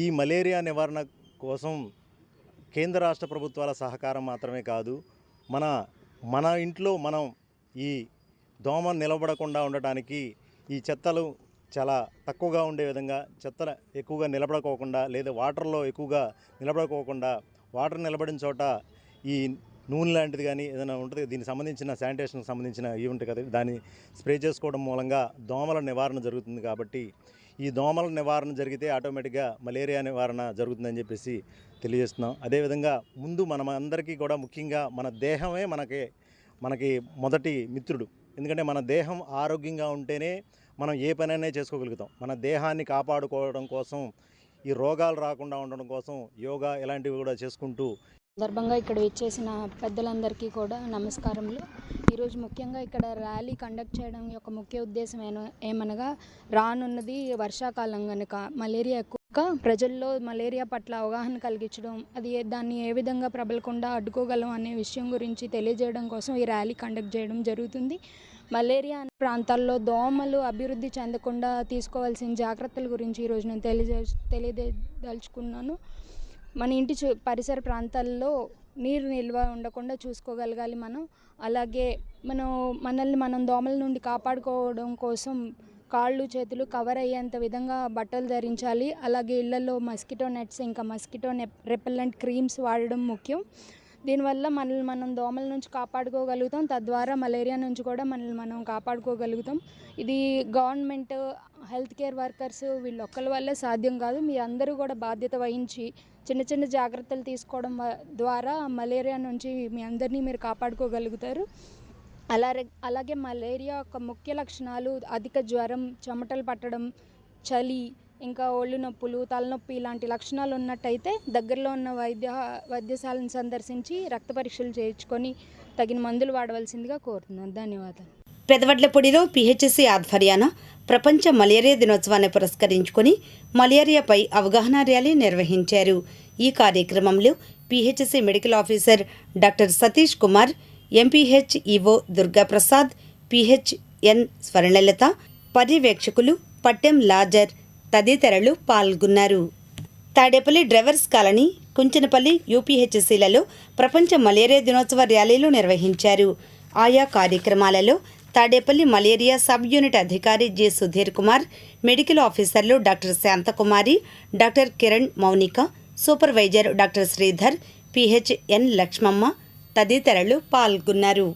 ఈ మలేరియా నివారణ కోసం కేంద్ర రాష్ట్ర ప్రభుత్వాల సహకారం మాత్రమే కాదు, మన ఇంట్లో మనం ఈ దోమ నిలబడకుండా ఉండటానికి ఈ చెత్తలు చాలా తక్కువగా ఉండే విధంగా చెత్త ఎక్కువగా నిలబడుకోకుండా లేదా వాటర్లో ఎక్కువగా నిలబడుకోకుండా వాటర్ నిలబడిన చోట ఈ నూనె లాంటిది కానీ ఏదైనా ఉంటుంది దీనికి సంబంధించిన శానిటేషన్కి సంబంధించిన ఇవి ఉంటాయి కదా దాన్ని స్ప్రే చేసుకోవడం మూలంగా దోమల నివారణ జరుగుతుంది. కాబట్టి ఈ దోమల నివారణ జరిగితే ఆటోమేటిక్గా మలేరియా నివారణ జరుగుతుందని చెప్పేసి తెలియజేస్తున్నాం. అదేవిధంగా ముందు అందరికీ కూడా ముఖ్యంగా మన దేహమే మనకి మొదటి మిత్రుడు. ఎందుకంటే మన దేహం ఆరోగ్యంగా ఉంటేనే మనం ఏ పనైనా చేసుకోగలుగుతాం. మన దేహాన్ని కాపాడుకోవడం కోసం ఈ రోగాలు రాకుండా ఉండడం కోసం యోగా ఇలాంటివి కూడా చేసుకుంటూ సందర్భంగా ఇక్కడ వచ్చేసిన పెద్దలందరికీ కూడా నమస్కారములు. ఈరోజు ముఖ్యంగా ఇక్కడ ర్యాలీ కండక్ట్ చేయడం యొక్క ముఖ్య ఉద్దేశం ఏమనగా రానున్నది వర్షాకాలం కనుక మలేరియా ఎక్కువగా ప్రజల్లో మలేరియా పట్ల అవగాహన కలిగించడం, అది దాన్ని ఏ విధంగా ప్రబలకుండా అడ్డుకోగలం అనే విషయం గురించి తెలియజేయడం కోసం ఈ ర్యాలీ కండక్ట్ చేయడం జరుగుతుంది. మలేరియా అనే ప్రాంతాల్లో దోమలు అభివృద్ధి చెందకుండా తీసుకోవాల్సిన జాగ్రత్తల గురించి ఈరోజు నేను తెలియదలుచుకున్నాను. మన ఇంటి పరిసర ప్రాంతాల్లో నీరు నిల్వ ఉండకుండా చూసుకోగలగాలి మనం. అలాగే మనల్ని మనం దోమల నుండి కాపాడుకోవడం కోసం కాళ్ళు చేతులు కవర్ అయ్యేంత విధంగా బట్టలు ధరించాలి. అలాగే ఇళ్లలో మస్కిటో నెట్స్ ఇంకా మస్కిటో రెపెల్లెంట్ క్రీమ్స్ వాడడం ముఖ్యం. దీనివల్ల మనల్ని మనం దోమల నుంచి కాపాడుకోగలుగుతాం, తద్వారా మలేరియా నుంచి కూడా మనల్ని మనం కాపాడుకోగలుగుతాం. ఇది గవర్నమెంట్, హెల్త్ కేర్ వర్కర్స్ వీళ్ళొక్కరి వల్లే సాధ్యం కాదు. మీ అందరూ కూడా బాధ్యత వహించి చిన్న చిన్న జాగ్రత్తలు తీసుకోవడం ద్వారా మలేరియా నుంచి మీ అందరినీ మీరు కాపాడుకోగలుగుతారు. అలాగే మలేరియా యొక్క ముఖ్య లక్షణాలు అధిక జ్వరం, చెమటలు పట్టడం, చలి, ఇంకా ఒళ్ళు నొప్పులు, తలనొప్పి ఇలాంటి లక్షణాలు ఉన్నట్టయితే దగ్గరలో ఉన్న వైద్యశాలను సందర్శించి రక్త పరీక్షలు చేయించుకొని తగిన మందులు వాడవలసిందిగా కోరుతున్నాను. ధన్యవాదాలు. పెదవడ్లపూడిలో పిహెచ్సి ఆధ్వర్యాన ప్రపంచ మలేరియా దినోత్సవాన్ని పురస్కరించుకొని మలేరియాపై అవగాహన ర్యాలీ నిర్వహించారు. ఈ కార్యక్రమంలో PHC medical officer doctor Satish Kumar, MPH EO Durgaprasad, PHN Swarnalatha, పర్యవేక్షకులు పట్టెం లాజర్ తదితరులు పాల్గొన్నారు. తాడేపల్లి డ్రైవర్స్ కాలనీ, కుంచనపల్లి యూపీహెచ్సీలలో ప్రపంచ మలేరియా దినోత్సవ ర్యాలీలు నిర్వహించారు. ఆయా కార్యక్రమాలలో తాడేపల్లి మలేరియా సబ్ యూనిట్ అధికారి జె సుధీర్ కుమార్, మెడికల్ ఆఫీసర్లు doctor Shanthakumari, doctor Kiran Mounika, supervisor doctor Sridhar, PHN Lakshmamma తదితరులు పాల్గొన్నారు.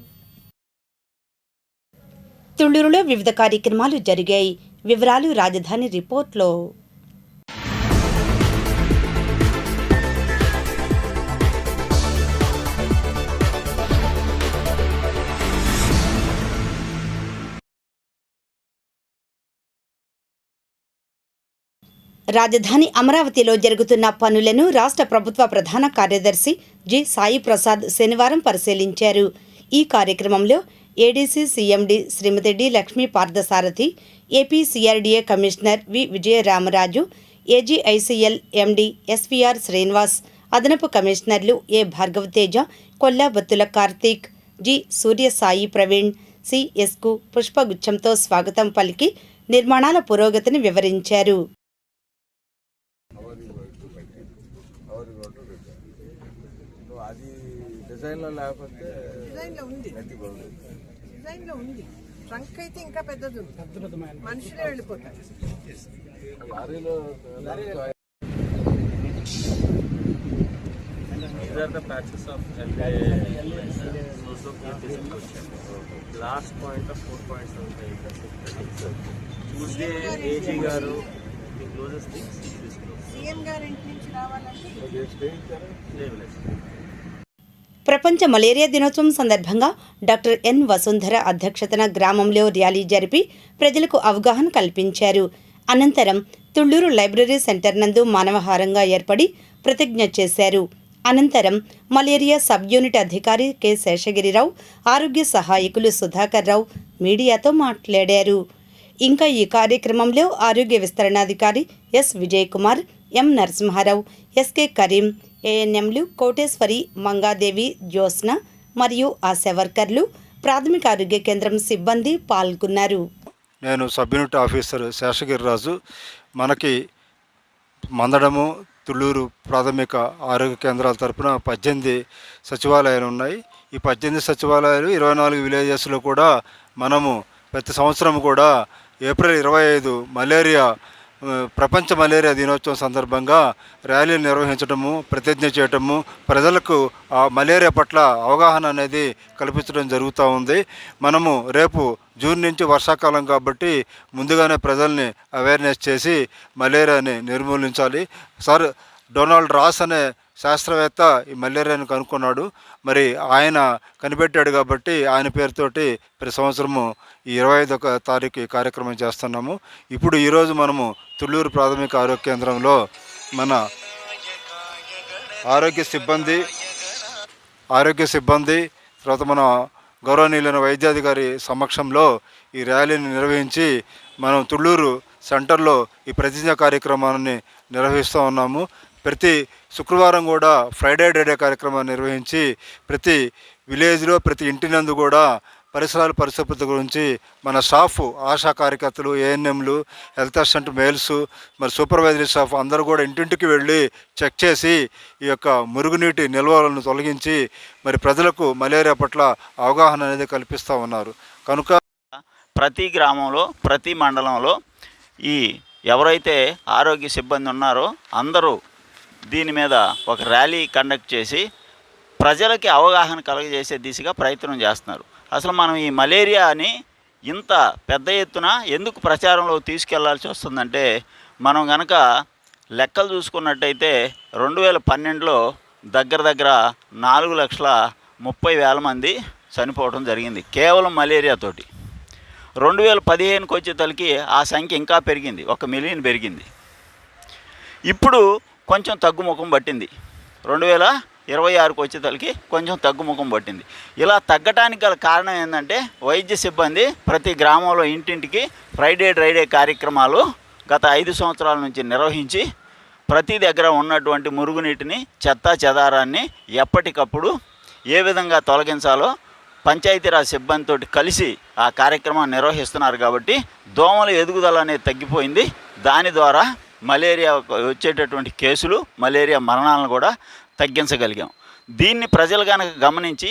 తుళ్లూరులో వివిధ కార్యక్రమాలు జరిగాయి. వివరాలు రాజధాని రిపోర్ట్లో. రాజధాని అమరావతిలో జరుగుతున్న పనులను రాష్ట్ర ప్రభుత్వ ప్రధాన కార్యదర్శి జి సాయి ప్రసాద్ శనివారం పరిశీలించారు. ఈ కార్యక్రమంలో ADC CMD Srimathi D Lakshmi Parthasarathi, AP CRDA commissioner V Vijayaramaraju, AGICL MD SVR Srinivas, అదనపు కమిషనర్లు ఏ భార్గవతేజ, కొల్లాబత్తుల కార్తీక్, జి సూర్యసాయి ప్రవీణ్, సిఎస్కు పుష్పగుచ్చంతో స్వాగతం పలికి నిర్మాణాల పురోగతిని వివరించారు. ట్రంక్ అయితే ఇంకా పెద్దది ఉంది, మనుషులే వెళ్ళిపోతారు. లాస్ట్ పాయింట్ ఆఫ్ 4 points ఉంటాయి. ట్యూస్డే ఏజీ గారు సీఎం గారి ఇంటి నుంచి రావాలంటే ప్రపంచ మలేరియా దినోత్సవం సందర్భంగా డాక్టర్ ఎన్ వసుంధర అధ్యక్షతన గ్రామంలో ర్యాలీ జరిపి ప్రజలకు అవగాహన కల్పించారు. అనంతరం తుళ్లూరు లైబ్రరీ సెంటర్ నందు మానవహారంగా ఏర్పడి ప్రతిజ్ఞ చేశారు. అనంతరం మలేరియా సబ్ యూనిట్ అధికారి కె శేషగిరిరావు, ఆరోగ్య సహాయకులు సుధాకర్ రావు మీడియాతో మాట్లాడారు. ఇంకా ఈ కార్యక్రమంలో ఆరోగ్య విస్తరణాధికారి ఎస్ విజయ్ కుమార్, ఎం నరసింహారావు, ఎస్కే కరీం, ఏఎన్ఎంలు కోటేశ్వరి, మంగాదేవి, జ్యోత్స్న మరియు ఆశా వర్కర్లు, ప్రాథమిక ఆరోగ్య కేంద్రం సిబ్బంది పాల్గొన్నారు. నేను సబ్ యూనిట్ ఆఫీసర్ శేషగిరిరాజు. మనకి మందడము, తుళ్ళూరు ప్రాథమిక ఆరోగ్య కేంద్రాల తరపున 18 సచివాలయాలు ఉన్నాయి. ఈ 18 సచివాలయాలు 24 విలేజెస్లో కూడా మనము ప్రతి సంవత్సరం కూడా ఏప్రిల్ 25 ప్రపంచ మలేరియా దినోత్సవం సందర్భంగా ర్యాలీలు నిర్వహించడము, ప్రతిజ్ఞ చేయటము, ప్రజలకు ఆ మలేరియా పట్ల అవగాహన అనేది కల్పించడం జరుగుతూ ఉంది. మనము రేపు జూన్ నుంచి వర్షాకాలం కాబట్టి ముందుగానే ప్రజల్ని అవేర్నెస్ చేసి మలేరియాని నిర్మూలించాలి. సార్ డొనాల్డ్ రాస్ అనే శాస్త్రవేత్త ఈ మలేరియాను కనుక్కున్నాడు. మరి ఆయన కనిపెట్టాడు కాబట్టి ఆయన పేరుతోటి ప్రతి సంవత్సరము ఈ 25వ తారీఖు కార్యక్రమం చేస్తున్నాము. ఇప్పుడు ఈరోజు మనము తుళ్ళూరు ప్రాథమిక ఆరోగ్య కేంద్రంలో మన ఆరోగ్య సిబ్బంది తర్వాత మన గౌరవనీయులైన వైద్యాధికారి సమక్షంలో ఈ ర్యాలీని నిర్వహించి మనం తుళ్ళూరు సెంటర్లో ఈ ప్రతిజ్ఞ కార్యక్రమాన్ని నిర్వహిస్తూ ఉన్నాము. ప్రతి శుక్రవారం కూడా ఫ్రైడే డే కార్యక్రమాన్ని నిర్వహించి ప్రతి విలేజ్లో ప్రతి ఇంటి నందు కూడా పరిశుభ్రత గురించి మన స్టాఫ్, ఆశా కార్యకర్తలు, ఏఎన్ఎంలు, హెల్త్ అసిస్టెంట్ మేల్స్, మరి సూపర్వైజరీ స్టాఫ్ అందరూ కూడా ఇంటింటికి వెళ్ళి చెక్ చేసి ఈ యొక్క మురుగునీటి నిల్వలను తొలగించి మరి ప్రజలకు మలేరియా పట్ల అవగాహన అనేది కల్పిస్తూ ఉన్నారు. కనుక ప్రతి గ్రామంలో ప్రతి మండలంలో ఈ ఎవరైతే ఆరోగ్య సిబ్బంది ఉన్నారో అందరూ దీని మీద ఒక ర్యాలీ కండక్ట్ చేసి ప్రజలకి అవగాహన కలుగజేసే దిశగా ప్రయత్నం చేస్తున్నారు. అసలు మనం ఈ మలేరియాని ఇంత పెద్ద ఎత్తున ఎందుకు ప్రచారంలో తీసుకెళ్లాల్సి వస్తుందంటే, మనం కనుక లెక్కలు చూసుకున్నట్టయితే 2012లో దగ్గర 4,30,000 మంది చనిపోవడం జరిగింది కేవలం మలేరియాతోటి. 2015కి వచ్చేతలకి ఆ సంఖ్య ఇంకా పెరిగింది, 1 మిలియన్ పెరిగింది. ఇప్పుడు కొంచెం తగ్గుముఖం పట్టింది, 2026కి వచ్చేతలకి కొంచెం తగ్గుముఖం పట్టింది. ఇలా తగ్గటానికి గల కారణం ఏంటంటే వైద్య సిబ్బంది ప్రతి గ్రామంలో ఇంటింటికి ఫ్రైడే డ్రైడే కార్యక్రమాలు గత 5 సంవత్సరాల నుంచి నిర్వహించి ప్రతి దగ్గర ఉన్నటువంటి మురుగునీటిని, చెత్తా చెదారాన్ని ఎప్పటికప్పుడు ఏ విధంగా తొలగించాలో పంచాయతీరాజ్ సిబ్బందితో కలిసి ఆ కార్యక్రమాన్ని నిర్వహిస్తున్నారు. కాబట్టి దోమల ఎదుగుదల అనేది తగ్గిపోయింది. దాని ద్వారా మలేరియా వచ్చేటటువంటి కేసులు, మలేరియా మరణాలను కూడా తగ్గించగలిగాం. దీన్ని ప్రజలు కనుక గమనించి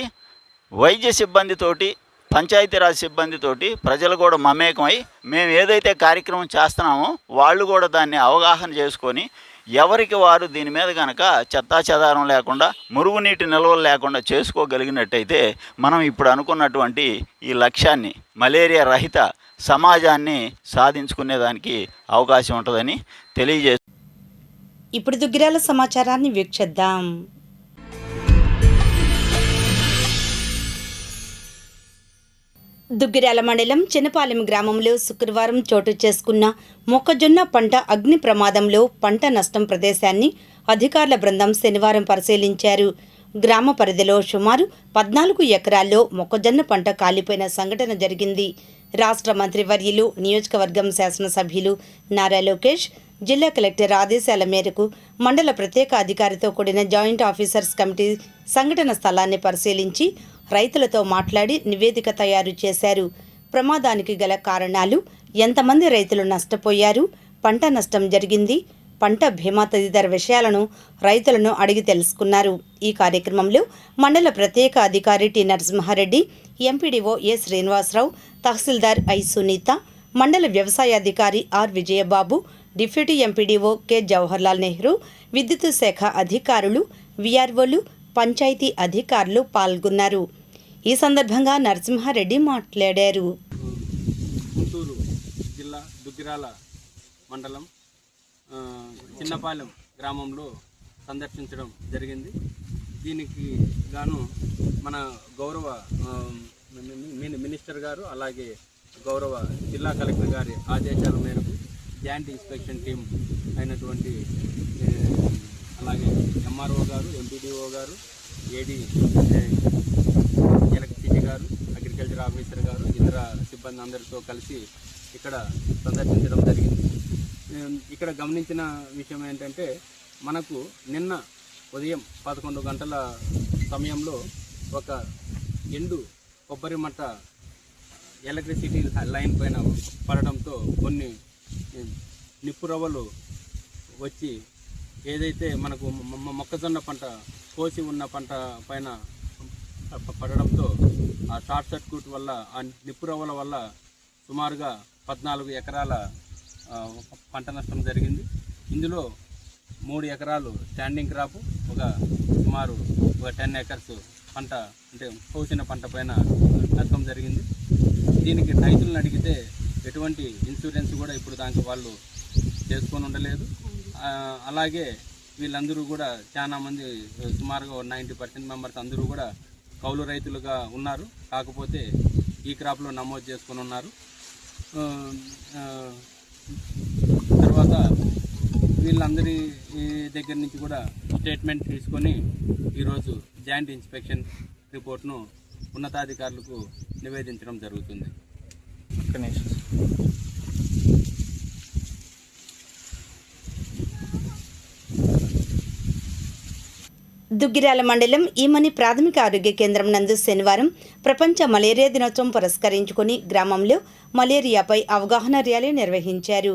వైద్య సిబ్బందితోటి, పంచాయతీరాజ్ సిబ్బందితోటి ప్రజలు కూడా మమేకమై మేము ఏదైతే కార్యక్రమం చేస్తున్నామో వాళ్ళు కూడా దాన్ని అవగాహన చేసుకొని ఎవరికి వారు దీని మీద కనుక చెత్తా చెదారం లేకుండా, మురుగునీటి నిల్వలు లేకుండా చేసుకోగలిగినట్టయితే మనం ఇప్పుడు అనుకున్నటువంటి ఈ లక్ష్యాన్ని, మలేరియా రహిత సమాజాన్ని సాధించుకునేదానికి అవకాశం ఉంటుందని తెలియజేస్తుంది. ఇప్పుడు దుగ్గిరాల సమాచారాన్ని వీక్షిద్దాం. దుగ్గిరాల మండలం చిన్నపాలెం గ్రామంలో శుక్రవారం చోటు చేసుకున్న మొక్కజొన్న పంట అగ్ని ప్రమాదంలో పంట నష్టం ప్రదేశాన్ని అధికారుల బృందం శనివారం పరిశీలించారు. గ్రామ పరిధిలో సుమారు 14 ఎకరాల్లో మొక్కజొన్న పంట కాలిపోయిన సంఘటన జరిగింది. రాష్ట్ర మంత్రివర్యులు, నియోజకవర్గం శాసనసభ్యులు నారా లోకేష్, జిల్లా కలెక్టర్ ఆదేశాల మేరకు మండల ప్రత్యేక అధికారితో కూడిన జాయింట్ ఆఫీసర్స్ కమిటీ సంఘటన స్థలాన్ని పరిశీలించి రైతులతో మాట్లాడి నివేదిక తయారు చేశారు. ప్రమాదానికి గల కారణాలు, ఎంతమంది రైతులు నష్టపోయారు, పంట నష్టం జరిగింది, పంట బీమా తదితర విషయాలను రైతులను అడిగి తెలుసుకున్నారు. ఈ కార్యక్రమంలో మండల ప్రత్యేక అధికారి T Narasimhareddy, MPDO A Srinivasarao, తహసీల్దార్ ఐ సునీత, మండల వ్యవసాయాధికారి R Vijayababu, deputy MPDO K Jawaharlal Nehru, విద్యుత్ శాఖ అధికారులు, విఆర్ఓలు, పంచాయతీ అధికారులు పాల్గొన్నారు. ఈ సందర్భంగా నరసింహారెడ్డి మాట్లాడారు. గుంటూరు జిల్లా దుగ్గిరాల మండలం చిన్నపాలెం గ్రామంలో సందర్శించడం జరిగింది. దీనికి గాను మన గౌరవ మినిస్టర్ గారు, అలాగే గౌరవ జిల్లా కలెక్టర్ గారి ఆదేశాల మేరకు జాయింట్ ఇన్స్పెక్షన్ టీం అయినటువంటి అలాగే ఎంఆర్ఓ గారు, ఎంపీడీఓ గారు, ఏడీ ఎలక్ట్రిసిటీ గారు, అగ్రికల్చర్ ఆఫీసర్ గారు, ఇతర సిబ్బంది అందరితో కలిసి ఇక్కడ సందర్శించడం జరిగింది. ఇక్కడ గమనించిన విషయం ఏంటంటే, మనకు నిన్న ఉదయం 11 గంటల సమయంలో ఒక ఎండు కొబ్బరి మట్ట ఎలక్ట్రిసిటీ లైన్ పైన పడడంతో కొన్ని నిప్పురవ్వలు వచ్చి ఏదైతే మనకు మొక్కజొన్న పంట కోసి ఉన్న పంట పైన పడడంతో ఆ షార్ట్ సర్క్యూట్ వల్ల, ఆ నిప్పురవ్వల వల్ల సుమారుగా 14 ఎకరాల పంట నష్టం జరిగింది. ఇందులో 3 ఎకరాలు స్టాండింగ్ క్రాపు, సుమారు 10 ఎకర్స్ పంట అంటే కోసిన పంట పైన నష్టం జరిగింది. దీనికి రైతులను అడిగితే ఎటువంటి ఇన్సూరెన్స్ కూడా ఇప్పుడు దానికి వాళ్ళు చేసుకొని ఉండలేదు. అలాగే వీళ్ళందరూ కూడా చాలామంది, సుమారుగా 90% మెంబర్స్ అందరూ కూడా కౌలు రైతులుగా ఉన్నారు. కాకపోతే ఈ క్రాప్లో నమోదు చేసుకొని ఉన్నారు. తర్వాత వీళ్ళందరి దగ్గర నుంచి కూడా స్టేట్మెంట్ తీసుకొని ఈరోజు జాయింట్ ఇన్స్పెక్షన్ రిపోర్ట్ను ఉన్నతాధికారులకు నివేదించడం జరుగుతుంది. దుగ్గిరాల మండలం ఈమని ప్రాథమిక ఆరోగ్య కేంద్రం నందు శనివారం ప్రపంచ మలేరియా దినోత్సవం పురస్కరించుకుని గ్రామంలో మలేరియాపై అవగాహన ర్యాలీ నిర్వహించారు.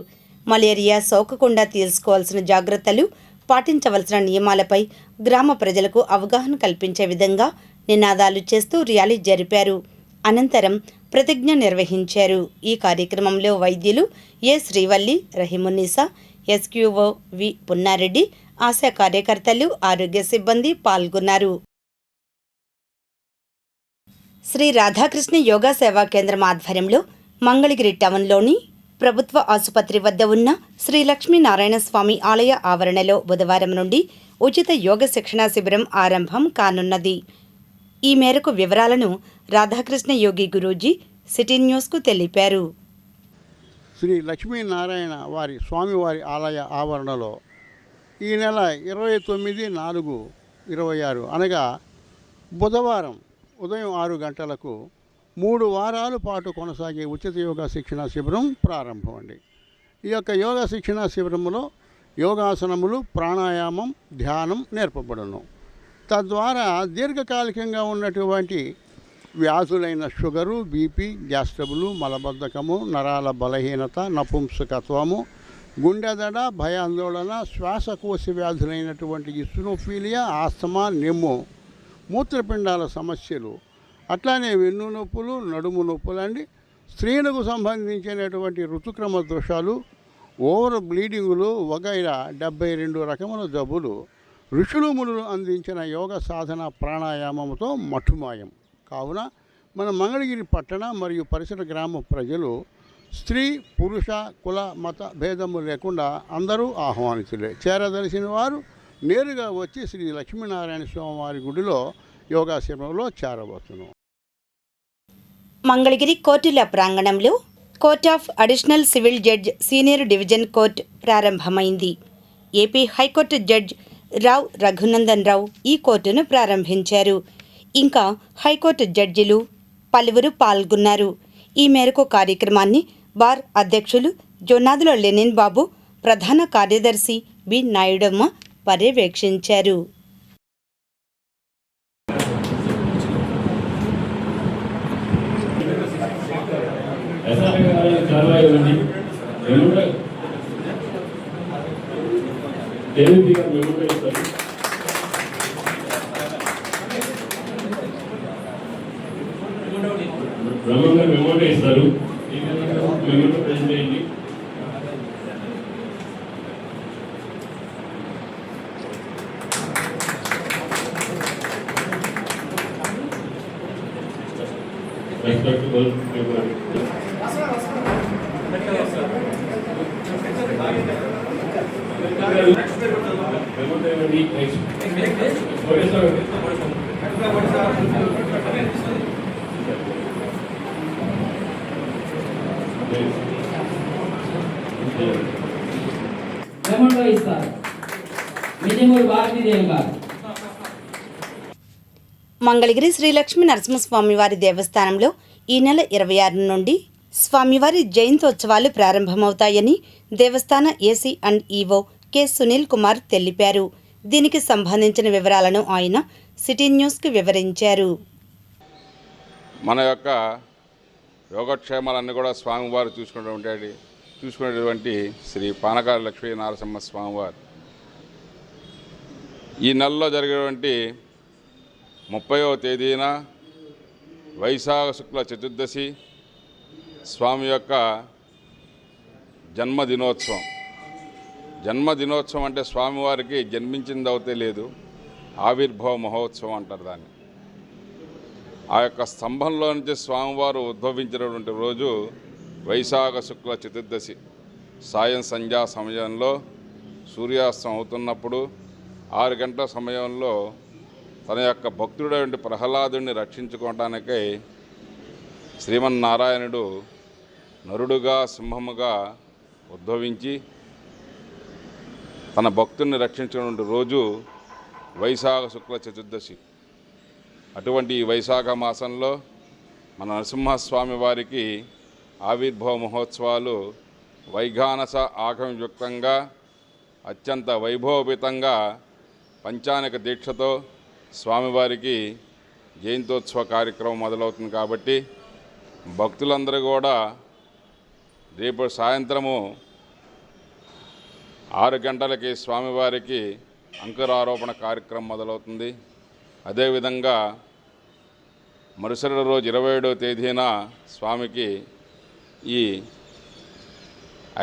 మలేరియా సోకకుండా తీసుకోవాల్సిన జాగ్రత్తలు, పాటించవలసిన నియమాలపై గ్రామ ప్రజలకు అవగాహన కల్పించే విధంగా నినాదాలు చేస్తూ ర్యాలీ జరిపారు. అనంతరం ప్రతిజ్ఞ నిర్వహించారు. ఈ కార్యక్రమంలో వైద్యులు ఏ శ్రీవల్లి, రహీమున్నీసా, ఎస్క్యూఓ వి పున్నారెడ్డి, ఆశా కార్యకర్తలు, ఆరోగ్య సిబ్బంది పాల్గొన్నారు. శ్రీ రాధాకృష్ణ యోగా సేవా కేంద్రం ఆధ్వర్యంలో మంగళగిరి టౌన్లోని ప్రభుత్వ ఆసుపత్రి వద్ద ఉన్న శ్రీ లక్ష్మీనారాయణ స్వామి ఆలయ ఆవరణలో బుధవారం నుండి ఉచిత యోగ శిక్షణా శిబిరం ఆరంభం కానున్నది. ఈ మేరకు వివరాలను రాధాకృష్ణ యోగి గురూజీ సిటీ న్యూస్కు తెలిపారు. శ్రీ లక్ష్మీనారాయణ వారి స్వామివారి ఆలయ ఆవరణలో ఈ నెల 29/4/26 అనగా బుధవారం ఉదయం 6 గంటలకు 3 వారాల పాటు కొనసాగే ఉచిత యోగా శిక్షణా శిబిరం ప్రారంభం అండి. ఈ యొక్క యోగా శిక్షణా శిబిరంలో యోగాసనములు, ప్రాణాయామం, ధ్యానం నేర్పబడును. తద్వారా దీర్ఘకాలికంగా ఉన్నటువంటి వ్యాధులైన షుగరు, బీపీ, గ్యాస్ ట్రబుల్, మలబద్ధకము, నరాల బలహీనత, నపుంసకత్వము, గుండెదడ, భయాందోళన, శ్వాసకోశ వ్యాధులైనటువంటి ఇస్నోఫీలియా, ఆస్తమా, నెమ్ము, మూత్రపిండాల సమస్యలు, అట్లానే వెన్ను నొప్పులు, నడుము నొప్పులండి, స్త్రీలకు సంబంధించినటువంటి ఋతుక్రమ దోషాలు, ఓవర్ బ్లీడింగులు వగైరా 72 రకముల జబ్బులు ఋషులు మునులు అందించిన యోగ సాధన ప్రాణాయామంతో మట్టుమాయం. కావున మన మంగళగిరి పట్టణ మరియు పరిసర గ్రామ ప్రజలు స్త్రీ, పురుష, కుల, మత భేదము లేకుండా అందరూ ఆహ్వానితులే. చేరదలిసిన వారు నేరుగా వచ్చి శ్రీ లక్ష్మీనారాయణ స్వామివారి గుడిలో యోగా శిబిరంలో చేరవచ్చును. మంగళగిరి కోర్టుల ప్రాంగణంలో court of additional civil judge senior division court ప్రారంభమైంది. AP high court judge Rao Raghunandan Rao ఈ కోర్టును ప్రారంభించారు. ఇంకా హైకోర్టు జడ్జిలు పలువురు పాల్గొన్నారు. ఈ మేరకు కార్యక్రమాన్ని బార్ అధ్యక్షులు జొన్నాదుల లెనిన్ బాబు, ప్రధాన కార్యదర్శి బి నాయుడమ్మ పర్యవేక్షించారు. బ్రహ్మంగా మెమోరీ ఇస్తారు. మెమోరీ ప్రెజెంట్ అయ్యింది. Respectable memory. Memory next Mangalagiri Shri Lakshmi Narasimhaswamy వారి దేవస్థానంలో ఈ నెల 26 నుండి స్వామివారి జయంతోత్సవాలు ప్రారంభమవుతాయని దేవస్థాన AC and EO K Sunil Kumar తెలిపారు. దీనికి సంబంధించిన వివరాలను ఆయన సిటీ న్యూస్కి వివరించారు. మన యొక్క యోగక్షేమాలన్నీ కూడా స్వామివారు చూసుకునేటువంటి శ్రీ పానకాల లక్ష్మీ నరసింహ స్వామివారు ఈ నెలలో జరిగేటువంటి 30వ తేదీన వైశాఖ శుక్ల చతుర్దశి స్వామి యొక్క జన్మదినోత్సవం అంటే స్వామివారికి జన్మించిందవుతే లేదు, ఆవిర్భావ మహోత్సవం అంటారు దాన్ని. ఆ యొక్క స్తంభంలో నుంచి స్వామివారు ఉద్భవించినటువంటి రోజు వైశాఖ శుక్ల చతుర్దశి సాయం సంధ్యా సమయంలో సూర్యాస్తం అవుతున్నప్పుడు 6 గంటల సమయంలో తన యొక్క భక్తుడైన ప్రహ్లాదుడిని రక్షించుకోవడానికై శ్రీమన్నారాయణుడు నరుడుగా సింహముగా ఉద్భవించి తన భక్తుల్ని రక్షించినటువంటి రోజు వైశాఖ శుక్ల చతుర్దశి. అటువంటి ఈ వైశాఖ మాసంలో మన నరసింహస్వామి వారికి ఆవిర్భావ మహోత్సవాలు వైఘానస ఆగమయుక్తంగా అత్యంత వైభవోపేతంగా పంచానక దీక్షతో స్వామివారికి జయంతోత్సవ కార్యక్రమం మొదలవుతుంది. కాబట్టి భక్తులందరూ కూడా రేపు సాయంత్రము 6 గంటలకి స్వామివారికి అంకురారోపణ కార్యక్రమం మొదలవుతుంది. అదేవిధంగా మరుసటి రోజు 27వ తేదీన స్వామికి ఈ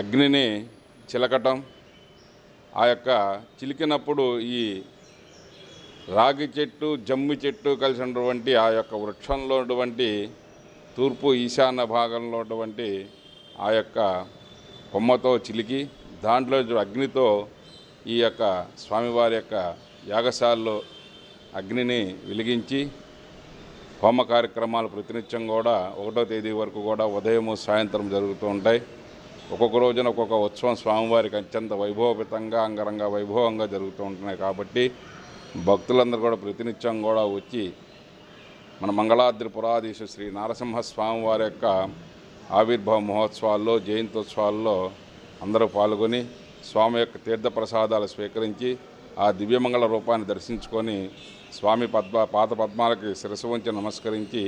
అగ్నిని చిలకటం, ఆ యొక్క చిలికినప్పుడు ఈ రాగి చెట్టు జమ్మి చెట్టు కలిసినటువంటి ఆ యొక్క వృక్షంలో ఉన్నటువంటి తూర్పు ఈశాన్య భాగంలో ఉన్నటువంటి ఆ యొక్క కొమ్మతో చిలికి దాంట్లో అగ్నితో ఈ యొక్క స్వామివారి యొక్క యాగశాలలో అగ్నిని వెలిగించి హోమ కార్యక్రమాలు ప్రతినిత్యం కూడా 1వ తేదీ వరకు కూడా ఉదయము సాయంత్రం జరుగుతూ ఉంటాయి. ఒక్కొక్క రోజున ఒక్కొక్క ఉత్సవం స్వామివారికి అత్యంత వైభవపేతంగా అంగరంగ వైభవంగా జరుగుతూ ఉంటున్నాయి. కాబట్టి భక్తులందరూ కూడా ప్రతినిత్యం కూడా వచ్చి మన మంగళాద్రి పురాధీశ శ్రీ నరసింహ స్వామివారి యొక్క ఆవిర్భావ మహోత్సవాల్లో జయంతోత్సవాల్లో అందరూ పాల్గొని స్వామి యొక్క తీర్థప్రసాదాలు స్వీకరించి ఆ దివ్యమంగళ రూపాన్ని దర్శించుకొని స్వామి పాద పద్మాలకి శిరస్సు వంచి నమస్కరించి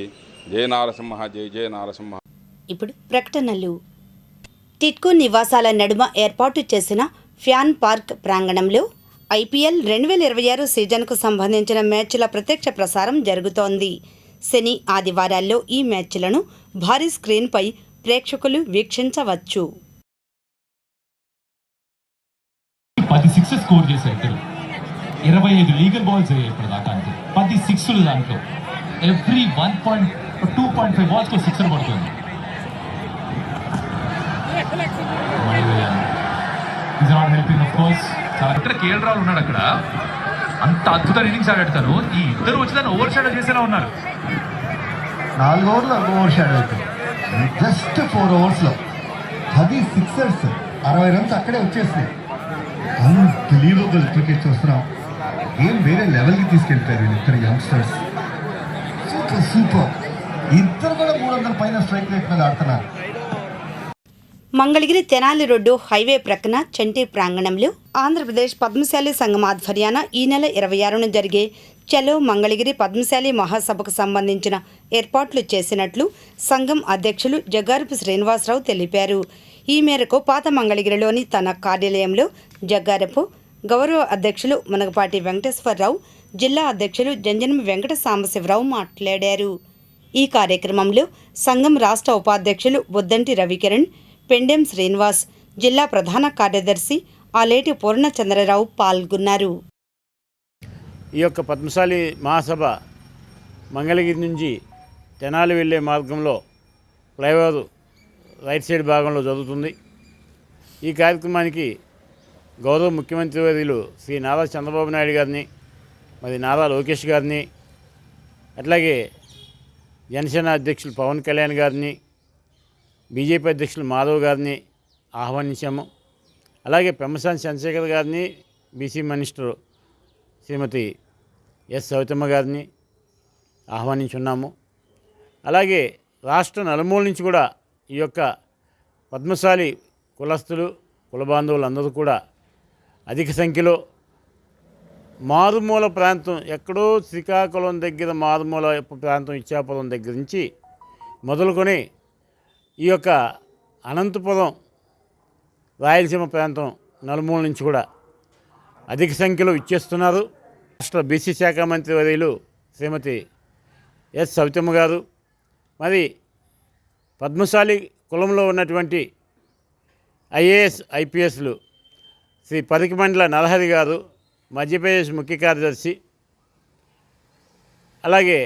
జయ నారసింహ జయ జయ నారసింహ. ఇప్పుడు ప్రకటనలు. టిట్కో నివాసాల నడుమ ఏర్పాటు చేసిన ఫ్యాన్ పార్క్ ప్రాంగణంలో IPL 2026 సీజన్కు సంబంధించిన మ్యాచ్ల ప్రత్యక్ష ప్రసారం జరుగుతోంది. శని ఆదివారాల్లో ఈ మ్యాచ్లను భారీ స్క్రీన్పై ప్రేక్షకులు వీక్షించవచ్చు. 10 సిక్సెస్ స్కోర్ చేశారు ఇద్దరు. 25 లీగల్ బాల్స్ అయ్యాయి ఇప్పుడు దాకా. అంతే 10 సిక్స్లు. దాంట్లో ఎవ్రీ 2.5 బాల్స్కి సిక్సర్ పడుతుంది. ఇక్కడ కేఎల్ రాహుల్ ఉన్నాడు. అక్కడ అంత అద్భుతమైన ఇన్నింగ్స్ ఆడతారు. ఈ ఇద్దరు వచ్చి దాన్ని ఓవర్ షాడో చేసేలా ఉన్నారు. 4 ఓవర్లో ఓవర్ షాడో అవుతుంది. జస్ట్ 4 ఓవర్స్లో 10 సిక్సర్స్, 60 రన్స్ అక్కడే వచ్చేసినాయి. అన్బిలీవబుల్ క్రికెట్ చూస్తున్నాం. గేమ్ వేరే లెవెల్కి తీసుకెళ్తారు వీళ్ళిద్దరు యంగ్స్టర్స్. సూపర్. ఇద్దరు కూడా 300 పైన స్ట్రైక్ రేట్ మీద ఆడుతున్నారు. మంగళగిరి తెనాలి రోడ్డు హైవే ప్రక్కన చంటి ప్రాంగణంలో ఆంధ్రప్రదేశ్ పద్మశాలి సంఘం ఆధ్వర్యాన ఈ నెల 26న జరిగే చలో మంగళగిరి పద్మశాలి మహాసభకు సంబంధించిన ఏర్పాట్లు చేసినట్లు సంఘం అధ్యక్షులు జగ్గారపు శ్రీనివాసరావు తెలిపారు. ఈ మేరకు పాత మంగళగిరిలోని తన కార్యాలయంలో జగ్గారపు, గౌరవ అధ్యక్షులు మునగపాటి వెంకటేశ్వరరావు, జిల్లా అధ్యక్షులు జంజనం వెంకట సాంబశివరావు మాట్లాడారు. ఈ కార్యక్రమంలో సంఘం రాష్ట్ర ఉపాధ్యక్షులు బొద్దంటి రవికిరణ్, పెండెం శ్రీనివాస్, జిల్లా ప్రధాన కార్యదర్శి ఆలేటి పూర్ణచంద్రరావు పాల్గొన్నారు. ఈ యొక్క పద్మశాలి మహాసభ మంగళగిరి నుంచి తెనాలి వెళ్ళే మార్గంలో ఫ్లైఓవర్ రైట్ సైడ్ భాగంలో జరుగుతుంది. ఈ కార్యక్రమానికి గౌరవ ముఖ్యమంత్రి వర్యులు శ్రీ నారా చంద్రబాబు నాయుడు గారిని, మరి నారా లోకేష్ గారిని, అట్లాగే జనసేన అధ్యక్షులు పవన్ కళ్యాణ్ గారిని, బీజేపీ అధ్యక్షులు మాధవ్ గారిని ఆహ్వానించాము. అలాగే పెమ్మసాని చంద్రశేఖర్ గారిని, బీసీ మినిస్టర్ శ్రీమతి ఎస్ సవితమ్మ గారిని ఆహ్వానించున్నాము. అలాగే రాష్ట్ర నలుమూల నుంచి కూడా ఈ యొక్క పద్మశాలి కులస్తులు, కుల బాంధవులందరూ కూడా అధిక సంఖ్యలో మారుమూల ప్రాంతం, ఎక్కడో శ్రీకాకుళం దగ్గర మారుమూల ప్రాంతం ఇచ్చాపురం దగ్గర నుంచి మొదలుకొని ఈ యొక్క అనంతపురం, రాయలసీమ ప్రాంతం నలుమూల నుంచి కూడా అధిక సంఖ్యలో ఇచ్చేస్తున్నారు. రాష్ట్ర బీసీ శాఖ మంత్రి వర్యులు శ్రీమతి ఎస్ సవితమ్మ గారు, మరి పద్మశాలి కులంలో ఉన్నటువంటి IAS IPSలు శ్రీ పరికిమండల నరహరి గారు, మధ్యప్రదేశ్ ముఖ్య కార్యదర్శి, అలాగే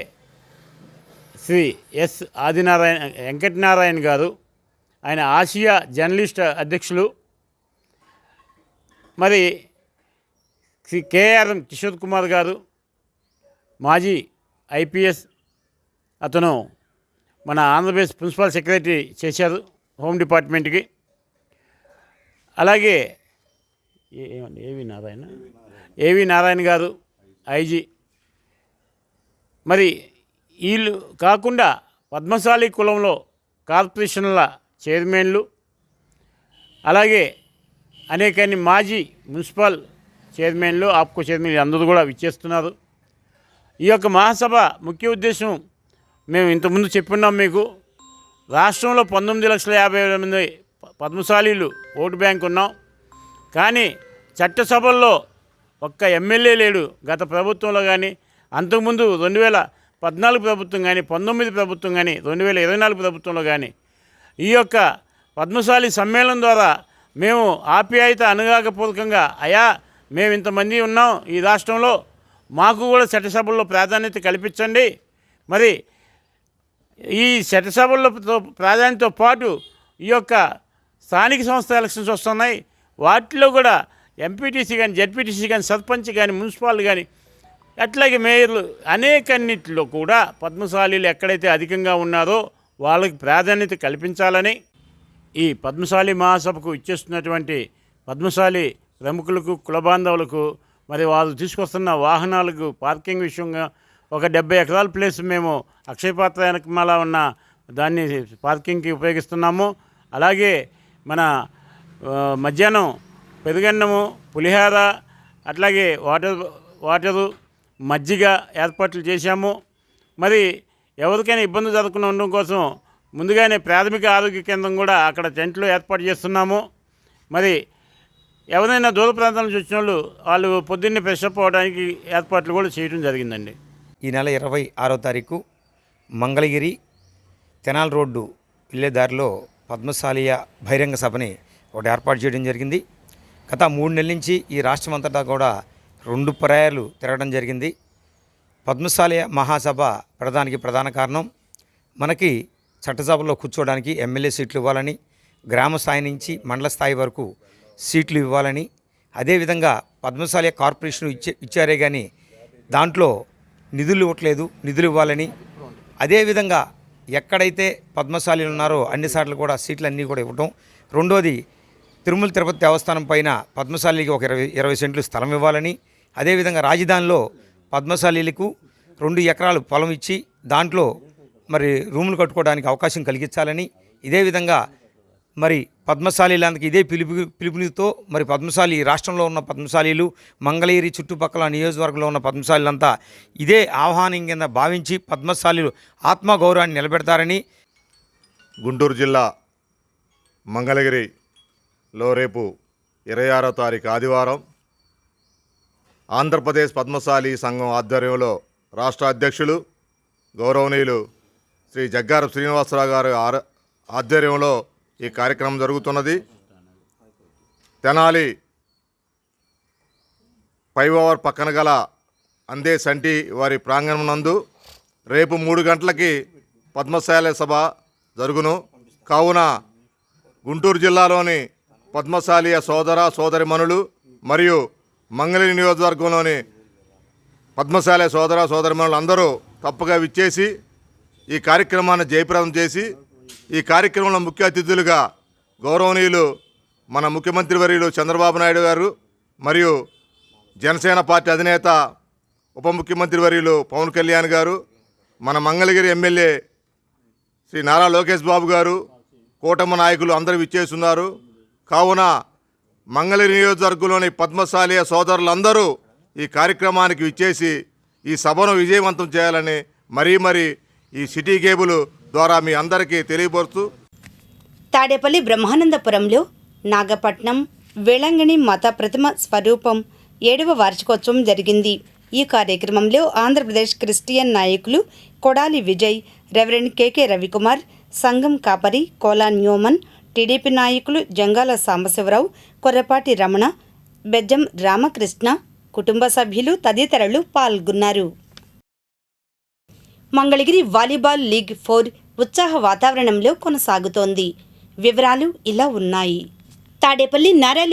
శ్రీ ఎస్ ఆదినారాయణ వెంకటనారాయణ గారు, ఆయన ఆసియా జర్నలిస్ట్ అధ్యక్షులు, మరి శ్రీ KRM కిషోర్ కుమార్ గారు, మాజీ IPS, అతను మన ఆంధ్రప్రదేశ్ ప్రిన్సిపల్ సెక్రటరీ చేశారు హోమ్ డిపార్ట్మెంట్కి. అలాగే ఏవి నారాయణ గారు ఐజీ. మరి వీళ్ళు కాకుండా పద్మశాలి కులంలో కార్పొరేషన్ల చైర్మన్లు, అలాగే అనేకన్ని మాజీ మున్సిపల్ చైర్మన్లు, ఆప్కో చైర్మన్లు అందరూ కూడా విచ్చేస్తున్నారు. ఈ యొక్క మహాసభ ముఖ్య ఉద్దేశం మేము ఇంతకుముందు చెప్పున్నాం మీకు. రాష్ట్రంలో 19,50,000 మంది పద్మశాలీలు ఓటు బ్యాంక్ ఉన్నాం. కానీ చట్టసభల్లో ఒక్క ఎమ్మెల్యే లేడు. గత ప్రభుత్వంలో కానీ, అంతకుముందు 2014 ప్రభుత్వం కానీ, 19 ప్రభుత్వం కానీ, 2024 ప్రభుత్వంలో కానీ ఈ యొక్క పద్మశాలి సమ్మేళనం ద్వారా మేము ఆప్యాయత అనురాగపూర్వకంగా, అయా మేము ఇంతమంది ఉన్నాం ఈ రాష్ట్రంలో, మాకు కూడా చట్టసభల్లో ప్రాధాన్యత కల్పించండి. మరి ఈ చట్టసభల్లో ప్రాధాన్యతతో పాటు ఈ యొక్క స్థానిక సంస్థ ఎలక్షన్స్ వస్తున్నాయి. వాటిలో కూడా ఎంపీటీసీ కానీ, జెడ్పీటీసీ కానీ, సర్పంచ్ కానీ, మున్సిపాల్ కానీ, అట్లాగే మేయర్లు అనేకన్నింటిలో కూడా పద్మశాలీలు ఎక్కడైతే అధికంగా ఉన్నారో వాళ్ళకి ప్రాధాన్యత కల్పించాలని ఈ పద్మశాలి మహాసభకు ఇచ్చేస్తున్నటువంటి పద్మశాలి ప్రముఖులకు, కులబాంధవులకు, మరి వాళ్ళు తీసుకొస్తున్న వాహనాలకు పార్కింగ్ విషయంగా ఒక 70 ఎకరాల ప్లేస్ మేము అక్షయపాత్ర వెనకమాల ఉన్న దాన్ని పార్కింగ్కి ఉపయోగిస్తున్నాము. అలాగే మన మధ్యాహ్నం పెరుగన్నము, పులిహార, అట్లాగే వాటరు, మజ్జిగ ఏర్పాట్లు చేశాము. మరి ఎవరికైనా ఇబ్బంది జరగకుండా ఉండడం కోసం ముందుగానే ప్రాథమిక ఆరోగ్య కేంద్రం కూడా అక్కడ టెంట్లో ఏర్పాటు చేస్తున్నాము. మరి ఎవరైనా దూర ప్రాంతాల నుంచి వచ్చిన వాళ్ళు పొద్దున్నే ఫ్రెష్ అప్ అవ్వడానికి ఏర్పాట్లు కూడా చేయడం జరిగిందండి. ఈ నెల 26వ తారీఖు మంగళగిరి తెనాలి రోడ్డు వెళ్ళే దారిలో పద్మశాలియ బహిరంగ సభని ఒకటి ఏర్పాటు చేయడం జరిగింది. గత 3 నెలల నుంచి ఈ రాష్ట్రం అంతటా కూడా 2 పర్యాయాలు తిరగడం జరిగింది. పద్మశాలియ మహాసభ ప్రధాన కారణం మనకి చట్టసభలో కూర్చోవడానికి ఎమ్మెల్యే సీట్లు ఇవ్వాలని, గ్రామ స్థాయి నుంచి మండల స్థాయి వరకు సీట్లు ఇవ్వాలని, అదేవిధంగా పద్మశాలియ కార్పొరేషన్ ఇచ్చారే కానీ దాంట్లో నిధులు ఇవ్వట్లేదు, నిధులు ఇవ్వాలని, అదేవిధంగా ఎక్కడైతే పద్మశాలీలు ఉన్నారో అన్నిసార్లు కూడా సీట్లు అన్నీ కూడా ఇవ్వటం. రెండోది తిరుమల తిరుపతి దేవస్థానం పైన పద్మశాలీకి ఒక 20 సెంట్లు స్థలం ఇవ్వాలని, అదేవిధంగా రాజధానిలో పద్మశాలీలకు 2 ఎకరాలు పొలం ఇచ్చి దాంట్లో మరి రూములు కట్టుకోవడానికి అవకాశం కలిగించాలని, ఇదే విధంగా మరి పద్మశాలీలందరికీ ఇదే పిలుపునితో మరి పద్మశాలి రాష్ట్రంలో ఉన్న పద్మశాలీలు, మంగళగిరి చుట్టుపక్కల నియోజకవర్గంలో ఉన్న పద్మశాలీలంతా ఇదే ఆహ్వానం కింద భావించి పద్మశాలీలు ఆత్మగౌరవాన్ని నిలబెడతారని. గుంటూరు జిల్లా మంగళగిరిలో రేపు 26వ తారీఖు ఆదివారం ఆంధ్రప్రదేశ్ పద్మశాలి సంఘం ఆధ్వర్యంలో రాష్ట్ర అధ్యక్షులు గౌరవనీయులు శ్రీ జగ్గారపు శ్రీనివాసరావు గారి ఆధ్వర్యంలో ఈ కార్యక్రమం జరుగుతున్నది. తెనాలి పైఓవర్ పక్కన గల అందే సంటి వారి ప్రాంగణం నందు రేపు 3 గంటలకి పద్మశాలి సభ జరుగును. కావున గుంటూరు జిల్లాలోని పద్మశాలియ సోదరిమణులు మరియు మంగళగిరి నియోజకవర్గంలోని పద్మశాలి సోదరిమణులు అందరూ తప్పగా విచ్చేసి ఈ కార్యక్రమాన్ని జయప్రదం చేసి, ఈ కార్యక్రమంలో ముఖ్య అతిథులుగా గౌరవనీయులు మన ముఖ్యమంత్రి వర్యులు చంద్రబాబు నాయుడు గారు మరియు జనసేన పార్టీ అధినేత ఉప ముఖ్యమంత్రి వర్యులు పవన్ కళ్యాణ్ గారు, మన మంగళగిరి ఎమ్మెల్యే శ్రీ నారా లోకేష్ బాబు గారు, కూటమి నాయకులు అందరూ విచ్చేస్తున్నారు. కావున మంగళగిరి నియోజకవర్గంలోని పద్మశాలియ సోదరులందరూ ఈ కార్యక్రమానికి విచ్చేసి ఈ సభను విజయవంతం చేయాలని మరీ ఈ సిటీ కేబుల్ ద్వారా మీ అందరికీ తెలియపరుస్తూ, తాడేపల్లి బ్రహ్మానందపురంలో నాగపట్నం వేళంగిణి మాత ప్రతిమ స్వరూపం 7వ వార్షికోత్సవం జరిగింది. ఈ కార్యక్రమంలో ఆంధ్రప్రదేశ్ క్రిస్టియన్ నాయకులు కొడాలి విజయ్, రెవరెండ్ కెకే రవికుమార్, సంఘం కాపరి కోలా న్యూమన్, టీడీపీ నాయకులు జంగాల సాంబశివరావు, కొర్రపాటి రమణ, బెజ్జం రామకృష్ణ, కుటుంబ సభ్యులు తదితరులు పాల్గొన్నారు. మంగళగిరి వాలీబాల్ లీగ్ 4 ఉత్సాహ వాతావరణంలో కొనసాగుతోంది. వివరాలు ఇలా ఉన్నాయి. తాడేపల్లి నారాయణ